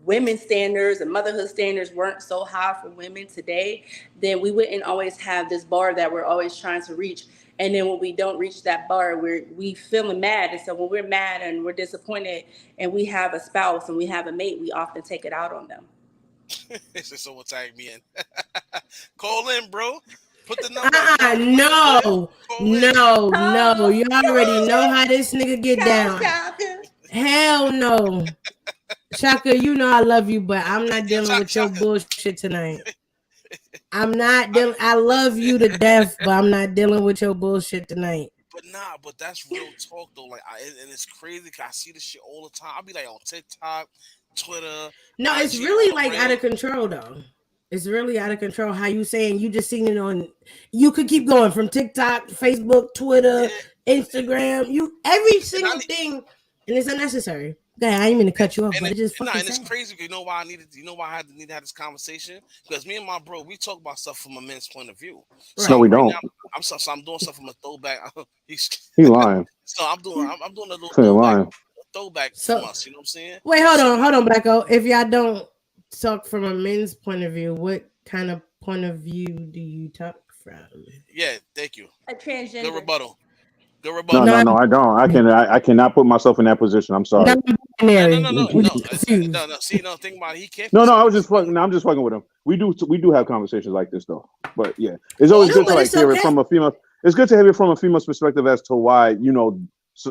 women's standards and motherhood standards weren't so high for women today, then we wouldn't always have this bar that we're always trying to reach. And then when we don't reach that bar, we feeling mad. And so when we're mad and we're disappointed and we have a spouse and we have a mate, we often take it out on them. Someone tag me in. Call in, bro. Put the number. No. You already know how this nigga get down. Hell no. Shaka, you know I love you, but I'm not dealing with your bullshit tonight. I love you to death, but I'm not dealing with your bullshit tonight. But that's real talk though. Like, and it's crazy because I see this shit all the time. I'll be like on TikTok, Twitter. No, it's really like out of control though. It's really out of control. How you saying you just seen it on? You could keep going from TikTok, Facebook, Twitter, Instagram. Every single thing, and it's unnecessary. I didn't mean to cut you off, but it just fucking and it's crazy. You know why I needed? You know why I had to have this conversation? Because me and my bro, we talk about stuff from a men's point of view. Right. No, we don't. Now, I'm doing stuff from a throwback. He's lying. So I'm doing a little throwback from us. You know what I'm saying? Wait, hold on, Blacko. If y'all don't talk from a men's point of view, what kind of point of view do you talk from? Yeah, thank you. A transgender. Good rebuttal. No, I don't. I cannot put myself in that position. I'm sorry. No. See, think about it. He can't. No, I was just fucking. I'm just fucking with him. We do have conversations like this though. But yeah, it's always good to hear it from a female. It's good to hear it from a female's perspective as to why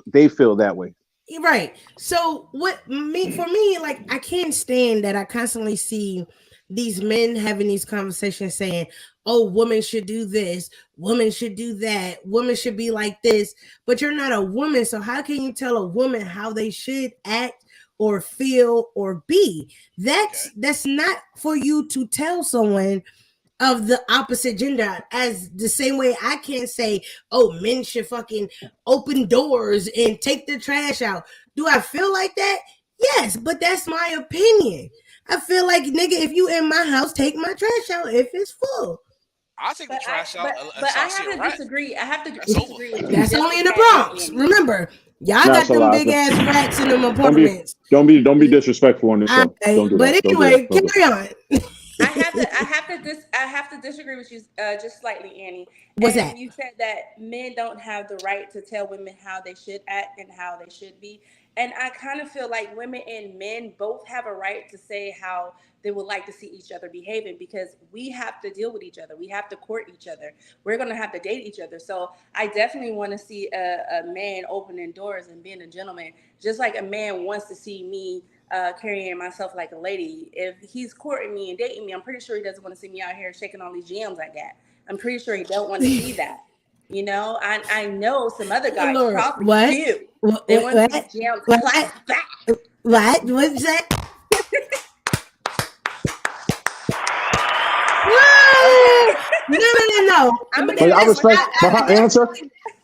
they feel that way. Right. So for me, like I can't stand that I constantly see these men having these conversations saying, oh, women should do this, women should do that, women should be like this, but you're not a woman. So how can you tell a woman how they should act or feel or be? That's not for you to tell someone of the opposite gender. As the same way I can't say, oh, men should fucking open doors and take the trash out. Do I feel like that? Yes, but that's my opinion. I feel like, nigga, if you in my house, take my trash out if it's full. I'll take the trash out. But I have to disagree. I have to disagree with you. That's only in the Bronx. Remember, y'all got them big ass rats in them apartments. Don't be disrespectful on this show. Don't do but that. Anyway, carry on. I have to disagree with you just slightly, Annie. What's that? You said that men don't have the right to tell women how they should act and how they should be. And I kind of feel like women and men both have a right to say how they would like to see each other behaving, because we have to deal with each other. We have to court each other. We're going to have to date each other. So I definitely want to see a man opening doors and being a gentleman, just like a man wants to see me carrying myself like a lady. If he's courting me and dating me, I'm pretty sure he doesn't want to see me out here shaking all these jams I got. I'm pretty sure he don't want to see that. You know, I know some other guys probably do. They want these jams clapped back. What? What's that? No. I respect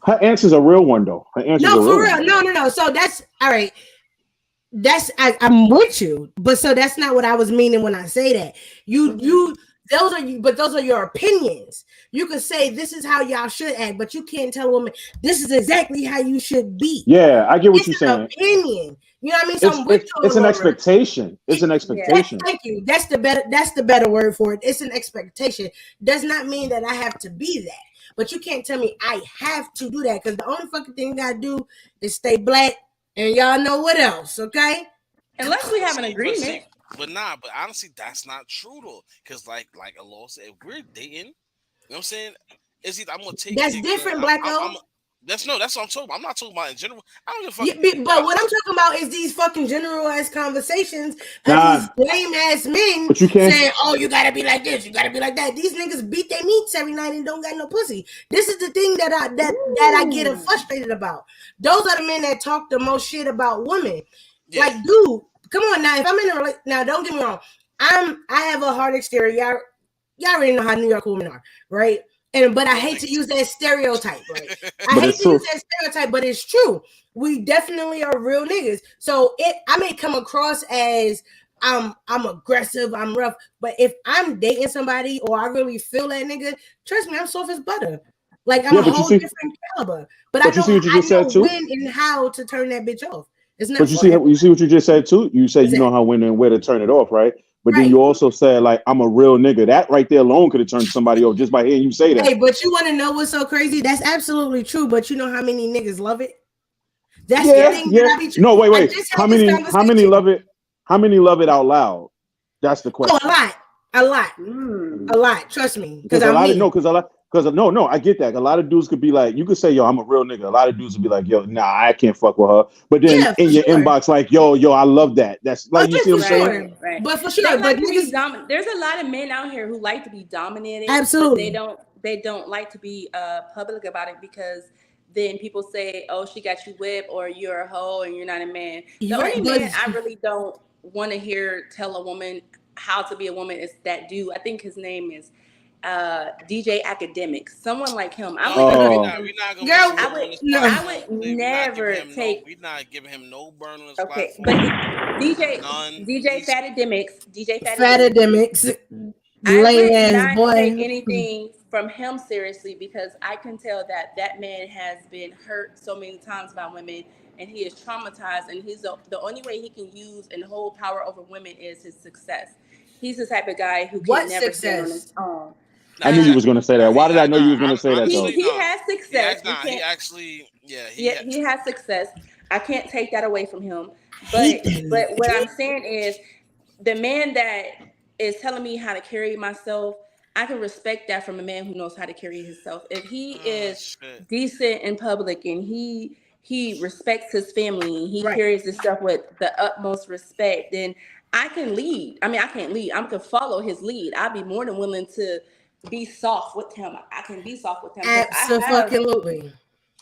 her answer's a real one though. Her answer's no, for real. No. So that's all right. I'm with you, but so that's not what I was meaning when I say that. Those are your opinions. You could say this is how y'all should act, but you can't tell a woman this is exactly how you should be. Yeah, I get what you're saying. Opinion. You know what I mean? So it's an expectation. It's an expectation. Thank you. That's the better word for it. It's an expectation. Does not mean that I have to be that. But you can't tell me I have to do that, because the only fucking thing you gotta do is stay black, and y'all know what else, okay? Unless we have an agreement. But honestly, that's not true though. Because like Allah said, if we're dating, you know what I'm saying? It's either I'm gonna take that's different, Blacko. That's what I'm talking about. I'm not talking about in general. I don't give a fuck. But what I'm talking about is these fucking generalized conversations of these lame ass men saying, oh, you gotta be like this, you gotta be like that. These niggas beat their meats every night and don't got no pussy. This is the thing that I get frustrated about. Those are the men that talk the most shit about women. Yeah. Like, dude, come on now. If I'm in a relationship, now don't get me wrong. I have a hard exterior. Y'all already know how New York women are, right? But I hate to use that stereotype, right? I hate to use that stereotype, but it's true. We definitely are real niggas. So I may come across as I'm aggressive, I'm rough, but if I'm dating somebody or I really feel that nigga, trust me, I'm soft as butter. Like I'm a whole different caliber. But I know when and how to turn that bitch off. It's not. But you see what you just said too. You said you know how, when and where to turn it off, right? But then you also said, like, I'm a real nigga. That right there alone could have turned somebody off just by hearing you say that. Hey, but you want to know what's so crazy? That's absolutely true. But you know how many niggas love it? That's the thing that I be. No, wait. How many love it? How many love it out loud? That's the question. Oh, a lot. Trust me, because I get that. A lot of dudes could be like, you could say, yo, I'm a real nigga. A lot of dudes would be like, yo, nah, I can't fuck with her. But then in your inbox, like, yo, I love that. That's like, you see what I'm saying? Right. But for sure, but there's a lot of men out here who like to be dominated. Absolutely. But they don't like to be public about it, because then people say, oh, she got you whipped, or you're a hoe and you're not a man. The only man I really don't want to hear tell a woman how to be a woman is that dude. I think his name is DJ Academics. Someone like him. I would never take. We're not giving him no burn on his platform. But DJ Fatademics. I would not take anything from him seriously, because I can tell that man has been hurt so many times by women, and he is traumatized, and he's the only way he can use and hold power over women is his success. He's the type of guy who can never stand on his own. I knew you was going to say that. Why did I know you was going to say that, though? He has success. He has success. I can't take that away from him. But what I'm saying is, the man that is telling me how to carry myself, I can respect that from a man who knows how to carry himself. If he is decent in public and he respects his family and he carries his stuff with the utmost respect, then I can lead. I mean, I can't lead. I can follow his lead. I'd be more than willing to be soft with him. I can be soft with him. Absolutely.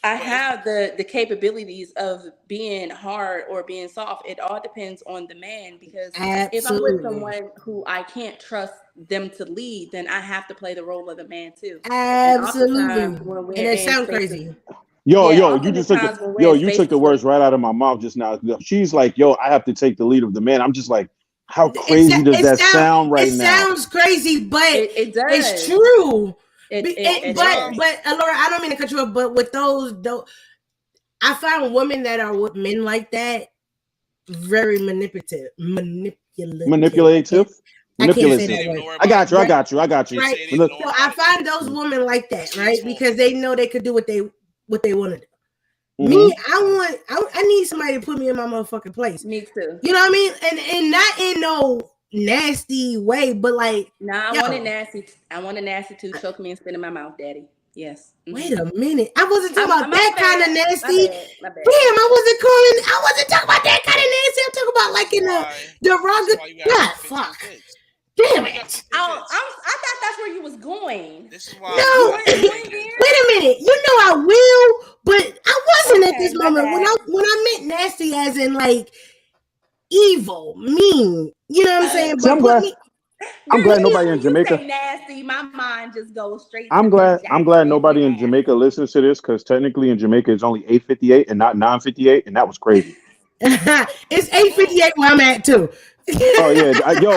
I have the capabilities of being hard or being soft. It all depends on the man, because if I'm with someone who I can't trust them to lead, then I have to play the role of the man too. Absolutely. And it sounds crazy. Yo, you just took the words right out of my mouth just now. She's like, yo, I have to take the lead of the man. I'm just like, how crazy does that sound right now? It sounds crazy, but it does. It's true. But Laura, I don't mean to cut you off, but with those, I find women that are with men like that very manipulative. I can't say that word. I got you. Right. So I find those women like that, right? Because they know they could do what they want to do. Mm-hmm. Me, I need somebody to put me in my motherfucking place. Me too. You know what I mean? And not in no nasty way, but like, I want it nasty. I want it nasty too. Choke me and spit in my mouth, daddy. Yes. Mm-hmm. Wait a minute. I wasn't talking about that kind of nasty. My bad. Damn, I wasn't talking about that kind of nasty. I'm talking about like in the wrong. God, fuck. Damn it! I thought that's where you was going. This is why. No, wait a minute. You know I will, but I wasn't at this moment when I meant nasty, as in like evil, mean. You know what I'm saying? But I'm glad nobody in Jamaica. Say nasty, my mind just goes straight. I'm glad nobody in Jamaica listens to this, because technically in Jamaica it's only 8:58 and not 9:58, and that was crazy. It's 8:58 where I'm at too. Oh yeah,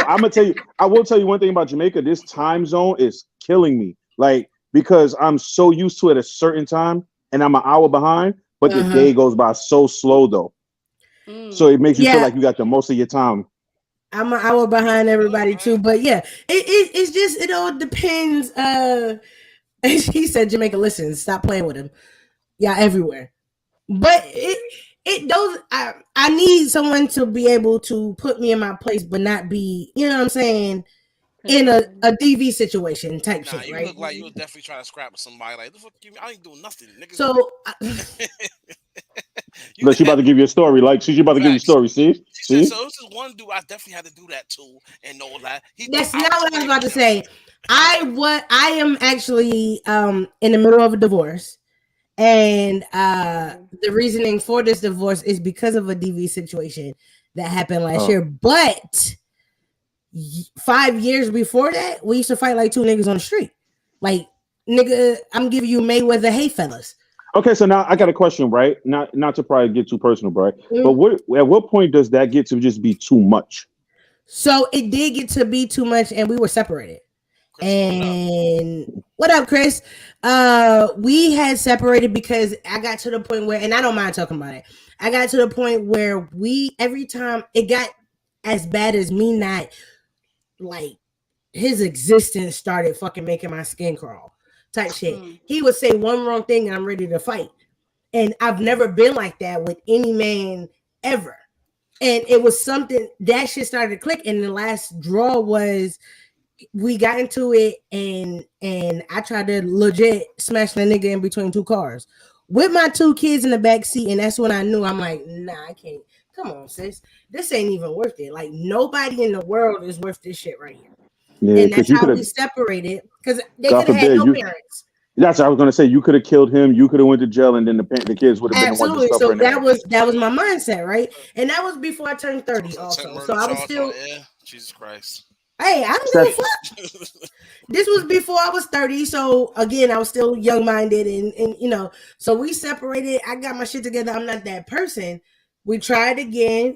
I'm gonna tell you. I will tell you one thing about Jamaica. This time zone is killing me. Like, because I'm so used to it at a certain time, and I'm an hour behind. But the day goes by so slow though. So it makes you feel like you got the most of your time. I'm an hour behind everybody too, but yeah, it's just, it all depends. He said Jamaica listens. Stop playing with him. Yeah, everywhere. But I need someone to be able to put me in my place, but not be, you know what I'm saying, in a DV situation type shit, you right? Look like you was definitely trying to scrap with somebody. Like, the fuck I ain't doing nothing, nigga. So look, she about to give you a story. Like, she's about to give you a story. See? So this is one dude I definitely had to do that too, and know that. That's not what I was about to say. I am actually in the middle of a divorce. And the reasoning for this divorce is because of a DV situation that happened last year. But 5 years before that, we used to fight like two niggas on the street. Like, nigga, I'm giving you Mayweather, hey fellas. Okay, so now I got a question, right? Not to probably get too personal, right? But at what point does that get to just be too much? So it did get to be too much, and we were separated. And what up, Chris? We had separated because I got to the point where, and I don't mind talking about it. I got to the point where every time it got as bad as me not like his existence started fucking making my skin crawl type shit. He would say one wrong thing and I'm ready to fight. And I've never been like that with any man ever. And it was something that shit started to click. And the last draw was we got into it and I tried to legit smash the nigga in between two cars with my two kids in the back seat. And that's when I knew, I'm like, nah, I can't. Come on, sis. This ain't even worth it. Like, nobody in the world is worth this shit right here. Yeah, and that's how we separated, because they could have had no parents. That's what I was gonna say. You could have killed him. You could have went to jail, and then the kids would have been the ones to suffer. So that was my mindset, right? And that was before I turned 30, also. So I was still. Jesus Christ. Hey, I don't give a fuck. This was before I was 30, so again, I was still young-minded, and you know. So we separated. I got my shit together. I'm not that person. We tried again.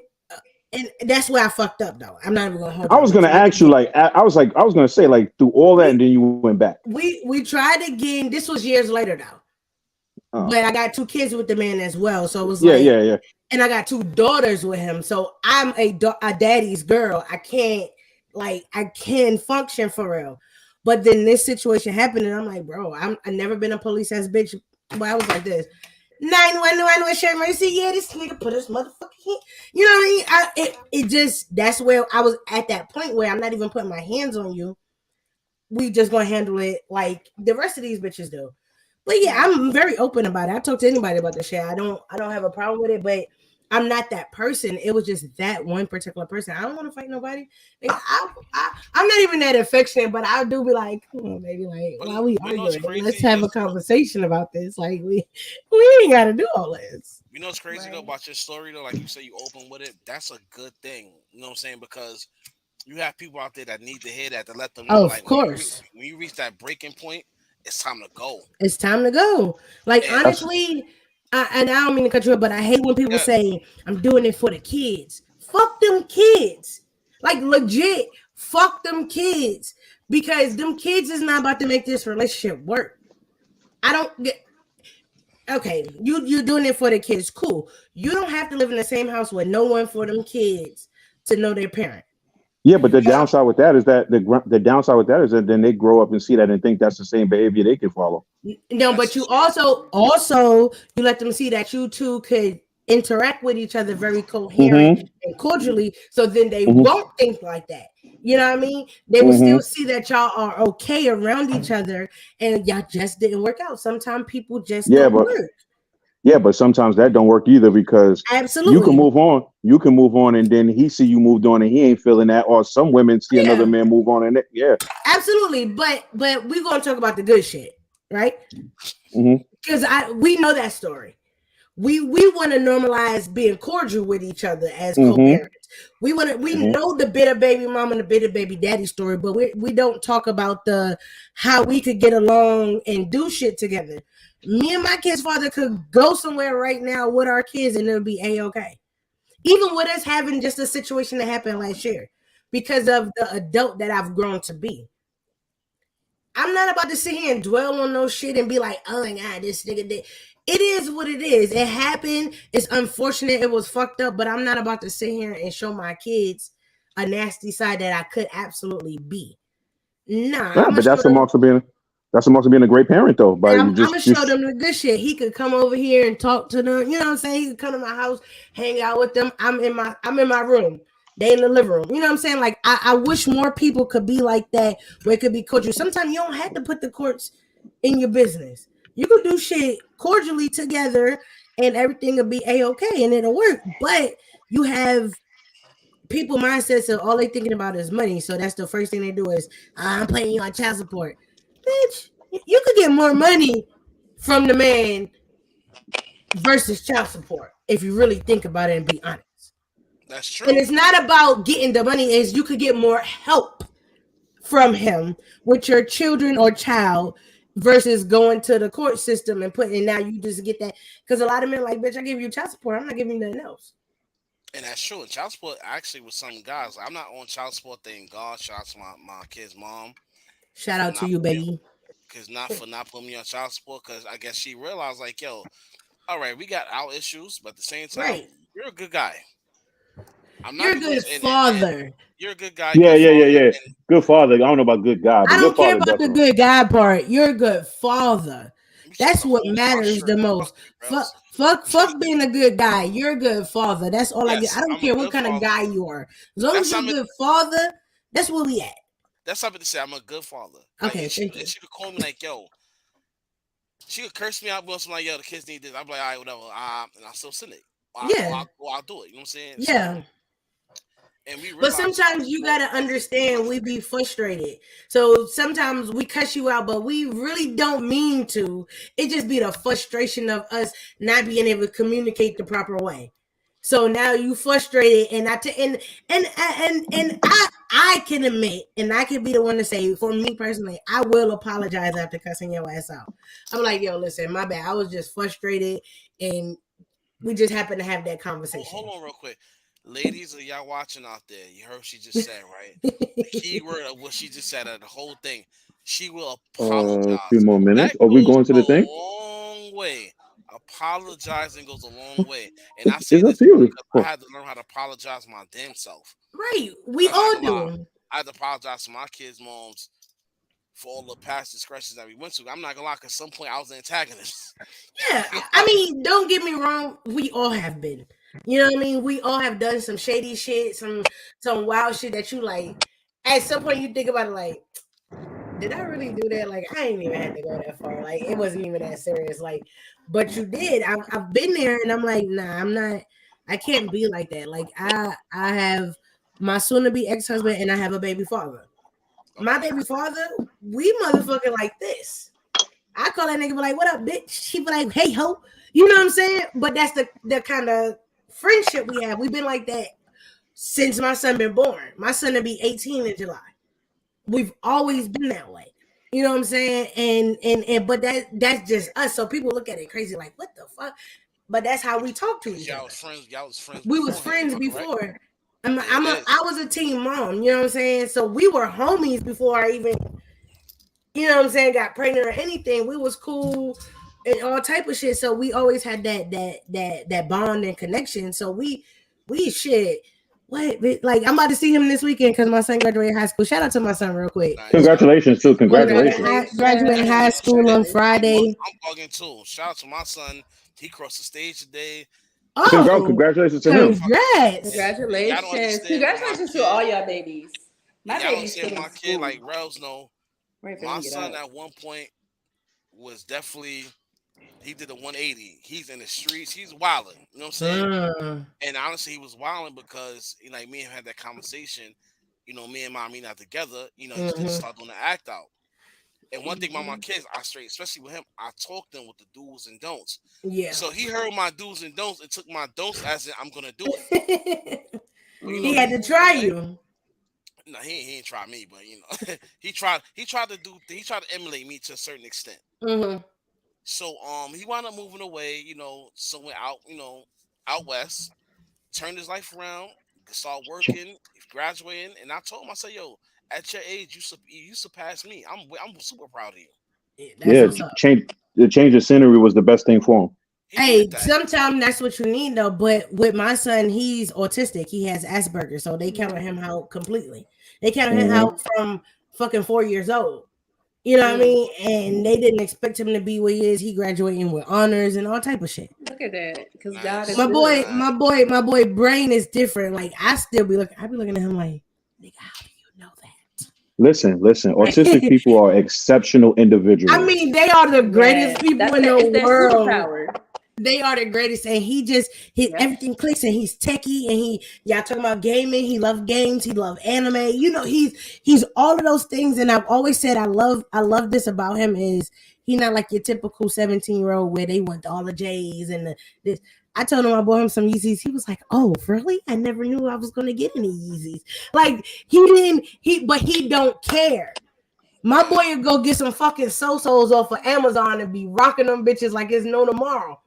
And that's where I fucked up, though. I'm not even gonna hold. I was gonna ask you, like, I was gonna say, like, through all that, and then you went back. We tried again. This was years later, though. But I got two kids with the man as well, so it was yeah. And I got two daughters with him, so I'm a daddy's girl. I can function for real. But then this situation happened, and I'm like, bro, I never been a police ass bitch. But I was like this. 911 with Sherman. You see, yeah, this nigga put his motherfucking hand. You know what I mean? It just, that's where I was at that point where I'm not even putting my hands on you. We just gonna handle it like the rest of these bitches do. But yeah, I'm very open about it. I talk to anybody about this shit. I don't have a problem with it, but I'm not that person. It was just that one particular person. I don't want to fight nobody. I'm not even that affectionate, but I do be like, come on, baby, like, why we arguing? Let's have a conversation about this. Like, we ain't got to do all this. You know what's crazy though about your story though? Like you say, you open with it. That's a good thing. You know what I'm saying? Because you have people out there that need to hear that, to let them know. Oh, of course. When you reach that breaking point, it's time to go. It's time to go. Like, honestly. And I don't mean to cut you up, but I hate when people say, I'm doing it for the kids. Fuck them kids. Like, legit, fuck them kids. Because them kids is not about to make this relationship work. Okay, you doing it for the kids. Cool. You don't have to live in the same house with no one for them kids to know their parent. Yeah, but the downside with that is that then they grow up and see that and think that's the same behavior they can follow. No, but you also you let them see that you two could interact with each other very coherent and cordially, so then they won't think like that. You know what I mean? They will still see that y'all are okay around each other, and y'all just didn't work out. Sometimes people just don't work. Yeah, but sometimes that don't work either, because absolutely you can move on, and then he see you moved on and he ain't feeling that, or some women see another man move on and absolutely. But we're gonna talk about the good shit, right? Because we know that story. We want to normalize being cordial with each other as co-parents. We know the bitter baby mama and the bitter baby daddy story, but we don't talk about the how we could get along and do shit together. Me and my kid's father could go somewhere right now with our kids and it'll be A-okay. Even with us having just a situation that happened last year because of the adult that I've grown to be. I'm not about to sit here and dwell on no shit and be like, oh my God, this nigga did. It is what it is. It happened. It's unfortunate. It was fucked up, but I'm not about to sit here and show my kids a nasty side that I could absolutely be. Nah. But that's amongst being a great parent, though. But I'm gonna show them the good shit. He could come over here and talk to them. You know what I'm saying? He could come to my house, hang out with them. I'm in my room. They in the living room. You know what I'm saying? Like I wish more people could be like that, where it could be cordial. Sometimes you don't have to put the courts in your business. You could do shit cordially together, and everything will be A-okay, and it'll work. But you have people mindsets of all they thinking about is money. So that's the first thing they do is I'm paying you on child support. Bitch, you could get more money from the man versus child support if you really think about it and be honest. That's true. And it's not about getting the money, is you could get more help from him with your children or child versus going to the court system and putting, now you just get that. Because a lot of men are like, bitch, I give you child support, I'm not giving you nothing else. And that's true. Child support actually with some guys. I'm not on child support. Thank God. Shout out to my kid's mom. Shout out to you, baby. Because not putting me on child support. Because I guess she realized, like, yo, all right, we got our issues, but at the same time, you're a good guy. You're a good father. You're a good guy. Yeah. Good father. I don't know about good guy. But I don't care about definitely. the good guy part. You're a good father. That's what matters the most. Fuck being a good guy. You're a good father. That's all I get. I don't care what kind of guy you are. As long as you're a good father, that's where we at. That's something to say. I'm a good father. Okay, thank you. She could call me like, yo. She could curse me out once. Like, yo, the kids need this. I'm like, all right, whatever. And I'll still send it. I'll do it. You know what I'm saying? Yeah. But sometimes you gotta understand we be frustrated. So sometimes we cuss you out, but we really don't mean to. It just be the frustration of us not being able to communicate the proper way. So now you frustrated, and I can admit, and I can be the one to say, for me personally, I will apologize after cussing your ass out. I'm like, yo, listen, my bad. I was just frustrated, and we just happened to have that conversation. Hold on real quick. Ladies, are y'all watching out there? You heard what she just said, right? The key word of what she just said, the whole thing. She will apologize. A few more minutes. Are we going to the thing? A long way. Apologizing goes a long way. And I say this because I had to learn how to apologize my damn self. Right. We all do. I had to apologize to my kids' moms for all the past discretions that we went to. I'm not gonna lie, because at some point I was an antagonist. Yeah. I mean, don't get me wrong. We all have been. You know what I mean? We all have done some shady shit, some wild shit that you like. At some point, you think about it like, did I really do that? Like, I ain't even had to go that far. Like, it wasn't even that serious. Like, but you did. I've been there, and I'm like, nah, I'm not. I can't be like that. Like, I have my soon-to-be ex-husband, and I have a baby father. My baby father, we motherfucking like this. I call that nigga, be like, what up, bitch? He be like, hey, ho. You know what I'm saying? But that's the kind of friendship we have. We've been like that since my son been born. My son will be 18 in July. We've always been that way. You know what I'm saying? And but that's just us. So people look at it crazy, like, what the fuck? But that's how we talk to each other. Y'all was friends. We was friends before. I was a teen mom. You know what I'm saying? So we were homies before I even, you know what I'm saying, got pregnant or anything. We was cool and all type of shit. So we always had that bond and connection. So we shit. What? Like, I'm about to see him this weekend because my son graduated high school. Shout out to my son real quick. Congratulations too. Congratulations. Graduated high school on Friday. I'm bugging too. Shout out to my son. He crossed the stage today. Oh, congratulations to him. Congratulations to all y'all babies. My baby's still my kid, like Rellz know. My son at one point was definitely, he did a 180. He's in the streets. He's wilding. You know what I'm saying? And honestly, he was wilding because, you know, like, me and him had that conversation. You know, me and mommy not together. You know, he just didn't start doing the act out. And one thing about my kids, especially with him, I talk them with the do's and don'ts. Yeah. So he heard my do's and don'ts and took my don'ts as in I'm gonna do it. He had to try you. No, he ain't try me, but you know, he tried to emulate me to a certain extent. So he wound up moving away, you know, somewhere out, you know, out west, turned his life around, started working, graduating, and I told him, I said, yo, at your age, you surpassed me. I'm super proud of you. The change of scenery was the best thing for him. Hey, sometimes that's what you need though. But with my son, he's autistic. He has Asperger's, so they counted him out completely. They counted him out from fucking 4 years old. You know what I mean? And they didn't expect him to be what he is. He graduating with honors and all type of shit. Look at that, because God is my boy brain is different. Like, I be looking at him like, nigga, how do you know that? Listen. Autistic people are exceptional individuals. I mean, they are the greatest people in the world. They are the greatest, and everything clicks, and he's techie, and y'all talking about gaming. He loves games. He loves anime. You know, he's all of those things. And I've always said I love this about him is he's not like your typical 17-year-old where they want all the J's and this. I told him I bought him some Yeezys. He was like, "Oh, really? I never knew I was gonna get any Yeezys." Like but he don't care. My boy would go get some fucking so-sos off of Amazon and be rocking them bitches like it's no tomorrow.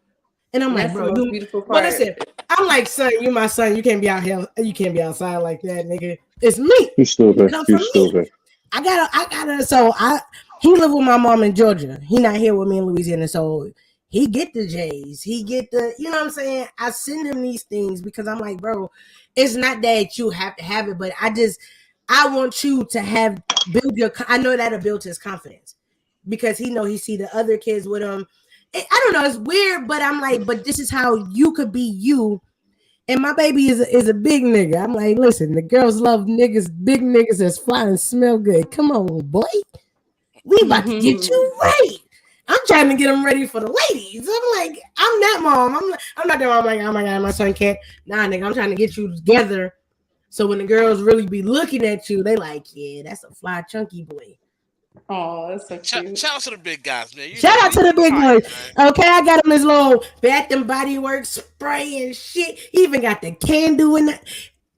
And I'm like, bro, you beautiful part. But listen, I'm like, son, you my son. You can't be out here. You can't be outside like that, nigga. It's me. You stupid. You stupid. I gotta. So he live with my mom in Georgia. He not here with me in Louisiana. So he get the J's. He get the, you know what I'm saying? I send him these things because I'm like, bro, it's not that you have to have it, but I want you to build your, I know that'll build his confidence because he see the other kids with him. I don't know, it's weird, but I'm like, but this is how you could be you. And my baby is a big nigga. I'm like, listen, the girls love niggas, big niggas that's fly and smell good. Come on, boy. We about to get you right. I'm trying to get them ready for the ladies. I'm like, I'm that mom. I'm not that mom. I'm like, oh my God, my son can't. Nah, nigga, I'm trying to get you together. So when the girls really be looking at you, they like, yeah, that's a fly, chunky boy. Oh, that's so cute. Shout out to the big guys, man. Shout out to the big boys. Okay, I got him his little Bath and Body Works spray and shit. He even got the candle in that.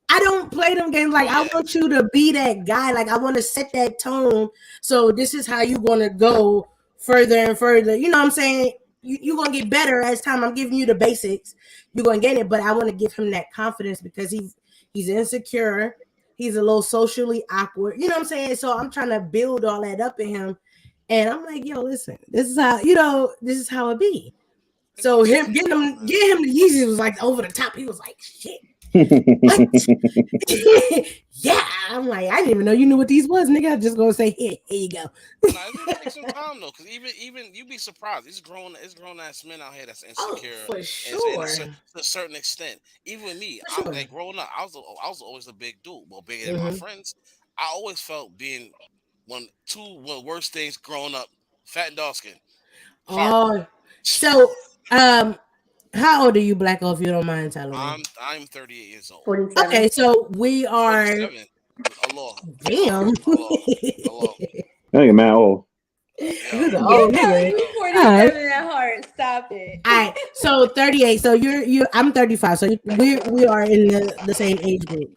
I don't play them games. Like, I want you to be that guy. Like, I want to set that tone. So this is how you're going to go further and further. You know what I'm saying? You're going to get better as time. I'm giving you the basics. You're going to get it. But I want to give him that confidence because he's insecure. He's a little socially awkward. You know what I'm saying? So I'm trying to build all that up in him. And I'm like, yo, listen, this is how it be. So getting him the Yeezys was like over the top. He was like, shit. Yeah, I'm like, I didn't even know you knew what these was, nigga. I'm just gonna say, here you go. Nah, it takes some time though, because even you'd be surprised. It's grown ass men out here that's insecure. Oh, for sure. To a certain extent. Even with me, I'm like growing up, I was always a big dude, well bigger than my friends. I always felt being one of the worst things growing up, fat and dark skin. Oh, so how old are you, Blacko, if you don't mind telling me? I'm 38 years old. 47. Okay, so we are. 47. Allah. Damn. Allah. I ain't mad old. You 47 at heart. Stop it. All right, so 38. So I'm 35. So we are in the same age group,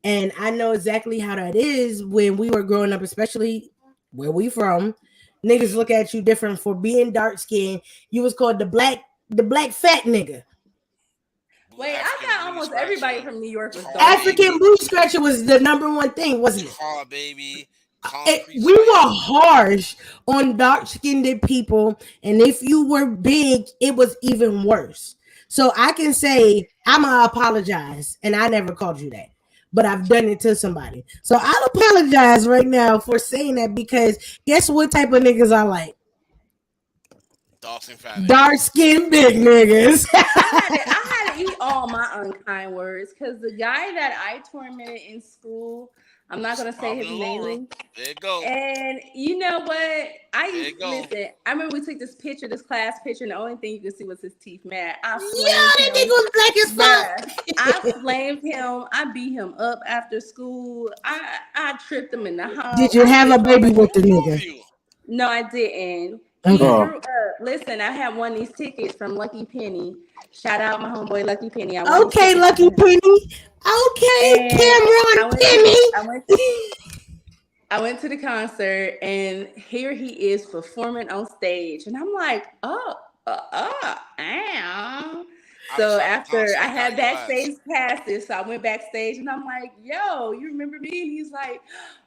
and I know exactly how that is when we were growing up, especially where we from. Niggas look at you different for being dark skinned. You was called the black fat nigga. Wait, I thought almost everybody from New York was dark. African booty scratcher was the number one thing, wasn't it? Car baby. We were harsh on dark-skinned people, and if you were big, it was even worse. So I can say I'm gonna apologize, and I never called you that, but I've done it to somebody. So I'll apologize right now for saying that because guess what type of niggas I like? Dark skin big niggas. I had to eat all my unkind words because the guy that I tormented in school, I'm not gonna say his name. There you go. And you know what? Listen. I remember we took this class picture, and the only thing you could see was his teeth. Man, that nigga was black as fuck. I flamed him. I beat him up after school. I tripped him in the house. Did you have a baby with the nigga? No, I didn't. He grew up. Listen, I had won these tickets from Lucky Penny. Shout out my homeboy Lucky Penny. Okay, Lucky Penny. Okay, Cameron Penny. I went to the concert, and here he is performing on stage, and I'm like, So after I had backstage passes, so I went backstage, and I'm like, yo, you remember me? And he's like,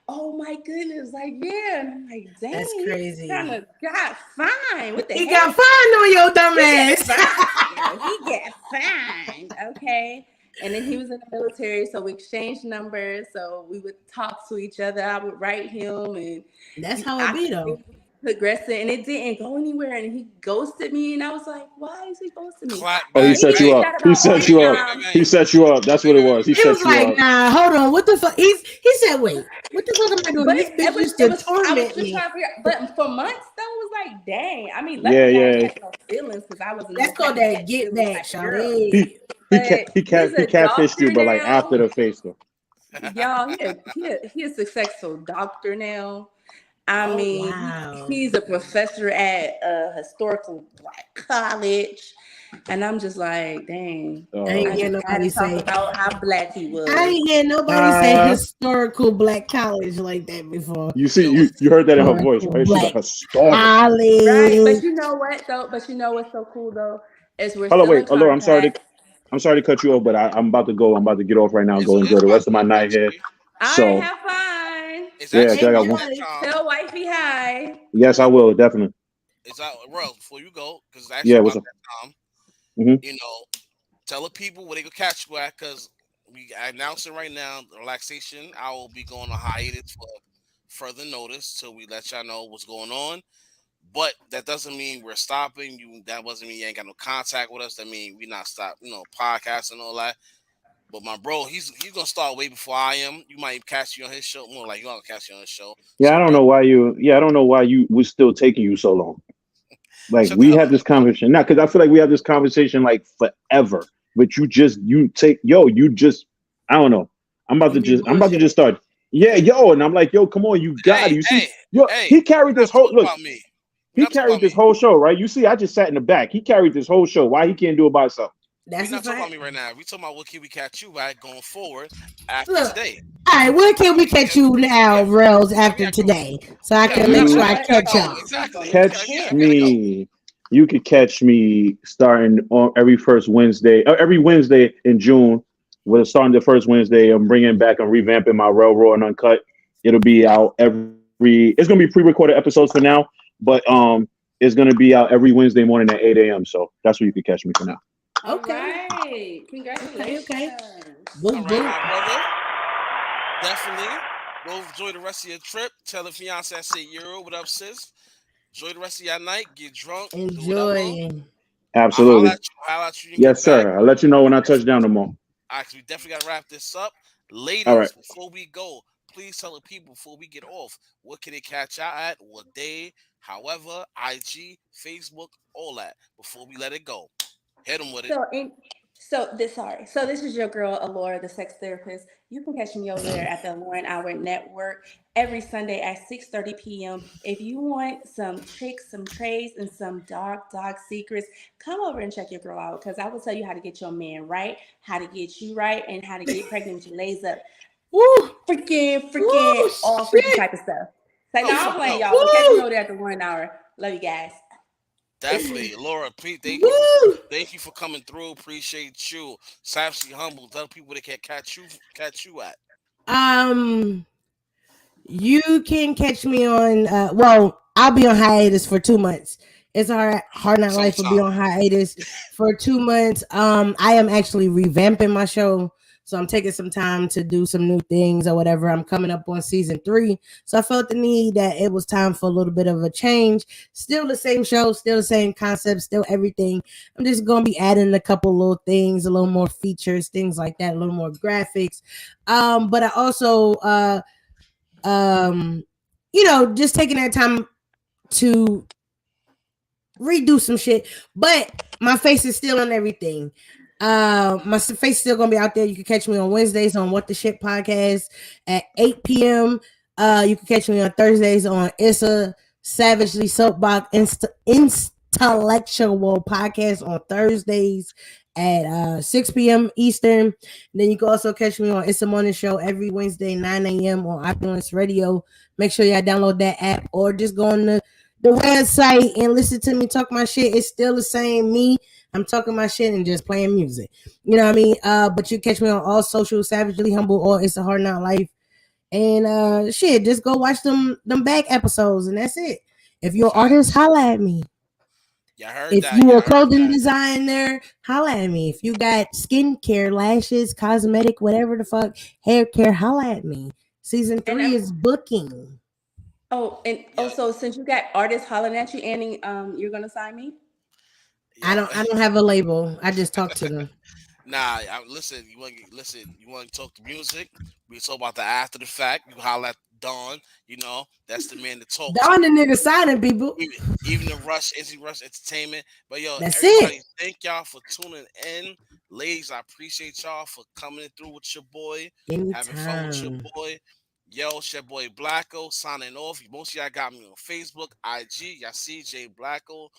oh my goodness, like, yeah. And I'm like, dang, that's crazy. He kind of got fine. What the He got fine on your dumb ass. He got fine. Okay. And then he was in the military, so we exchanged numbers. So we would talk to each other. I would write him, and that's how it be though. Progressive, and it didn't go anywhere, and he ghosted me, and I was like, why is he ghosting me? Oh, he set you up. He set you up. He set you up. That's what it was. He set you like, up. Nah, hold on. What the fuck? He said, wait, what the fuck am I doing? This bitch used to torment me. But for months, though, it was like, dang. I mean, I had no feelings because I was. Let's call that get back, Shone. He catfished you, but like after the face though. Y'all, he a successful doctor now. I mean, he's a professor at a historical black college. And I'm just like, dang. I ain't I hear just had nobody to talk say. about how black he was. I ain't hear nobody say historical black college like that before. You see, you heard that in her voice, Historical right? She's a black historic. Right. But college. you know what though? But you know what's so cool though? Is we're Hello, still in wait, hello. contact. I'm sorry to cut you off, but I'm about to go. I'm about to get off right now. It's, Go enjoy it's the about rest of to my be night here. PG. All right, So have fun. It's yeah, actually I got about one. that time. Tell wifey hi. Yes, I will definitely. It's out, Rellz, before you go, because it's actually Yeah, what's about up? that time. Hmm. You know, tell the people where they can catch you at, because we announcing right now the relaxation. I will be going on hiatus for further notice till we let y'all know what's going on. But that doesn't mean we're stopping. You that doesn't mean you ain't got no contact with us. That mean we not stop, podcasting and all that. But my bro, he's gonna start way before I am. You might catch you on his show. More like you gonna catch you on his show. Yeah, I So don't bro, know why you. Yeah, I don't know why you was still taking you so long. Like shut the we hell had up, this bro. conversation, not because I feel like we have this conversation like forever. But you take you just I don't know. You be I'm about to bullshit. just start. Yeah, and I'm like, yo, come on, you got Hey, it. You see, hey, yo, hey. he carried We're this not whole talking look. about me. We're He not talking carried about this me. whole show, right? You see, I just sat in the back. He carried this whole show. Why he can't do it by himself? We're That's a not talking about fact. me right now. We talking about what can we catch you at going forward after Look. today. All right, where can we catch Because you we now, got Rails, yeah, we after got groove. today? So I We got can we make got sure No, I we let's gotta catch go. go. y'all. Please Exactly. don't We miss gotta a Catch yeah, chance. we gotta go. me. You could catch me starting on every first Wednesday, every Wednesday in June. We're starting the first Wednesday. I'm bringing back, I'm revamping my Railroad and Uncut. It'll be out it's going to be pre-recorded episodes for now, but it's going to be out every Wednesday morning at 8 a.m. So that's where you can catch me for now. All Okay. right. Okay. Okay. Congratulations. All Boop right, boop. my brother. Definitely. Go enjoy the rest of your trip. Tell the fiance I said Euro, what up, sis? Enjoy the rest of your night. Get drunk. Do whatever. Enjoy. I'll holler Absolutely. at you. Holler at you and Yes, get back. sir. I'll let you know when I touch down tomorrow. We definitely gotta wrap this up. All right. Ladies, before we go, please tell the people before we get off, what can they catch out at? What day? However, IG, Facebook, all that. Before we let it go. Hit them with it. So in so this is your girl Alora, the sex therapist. You can catch me over there at the Lauren Hour Network every Sunday at 6:30 p.m. If you want some tricks, some trades, and some dog secrets, come over and check your girl out because I will tell you how to get your man right, how to get you right, and how to get pregnant with your legs up. Woo. Freaking Woo. all freaky Shit. type of stuff. So No, now I'm for playing real. y'all, but catch me Woo. over there at the 1 hour. Love you guys. Definitely. Laura, Woo. thank you for coming through. Appreciate you. Savsy humble. Tell people they can catch you at. Um. You can catch me on well, I'll be on hiatus for 2 months. It's hard not life will be Sometime. on hiatus for 2 months. I am actually revamping my show. So I'm taking some time to do some new things or whatever. I'm coming up on season 3. So I felt the need that it was time for a little bit of a change. Still the same show, still the same concept, still everything. I'm just gonna be adding a couple little things, a little more features, things like that, a little more graphics. But I also um just taking that time to redo some shit, but my face is still on everything. My face is still gonna be out there. You can catch me on Wednesdays on What the Shit podcast at 8 p.m. You can catch me on Thursdays on Issa Savagely Soapbox Intellectual podcast on Thursdays at 6 p.m. Eastern. Then you can also catch me on It's a Morning Show every Wednesday 9 a.m. on Opulence Radio. Make sure y'all download that app or just go on the website and listen to me talk my shit. It's still the same me. I'm talking my shit and just playing music. You know what I mean? But you catch me on all social, Savagely Humble or It's a Hard Not Life. And shit, just go watch them back episodes and that's it. If you're an artist, Facts. holla at me. Y'all heard If that. you Y'all a heard clothing that. designer, holla at me. If you got skincare, lashes, cosmetic, whatever the fuck, hair care, holla at me. Season And 3 is booking. and Yo, also since you got artists hollering at you, Annie, you're gonna sign me. yo. I don't have a label. I just talk to them. Nah, listen. Listen. You want to talk the music? We talk about the after the fact. You holler at Dawn. That's the man to talk to. Don the nigga signing people. Even the Easy Rush Entertainment. But yo, That's it. everybody, thank y'all for tuning in. Ladies, I appreciate y'all for coming through with your boy, having fun with your Anytime. boy. Yo, it's your boy Blacko signing off. Most of y'all got me on Facebook, IG. Y'all see J Blacko,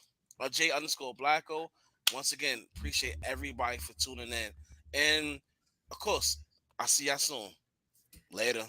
or J underscore Blacko. once again, appreciate everybody for tuning in. And of course, I'll see y'all soon. Later.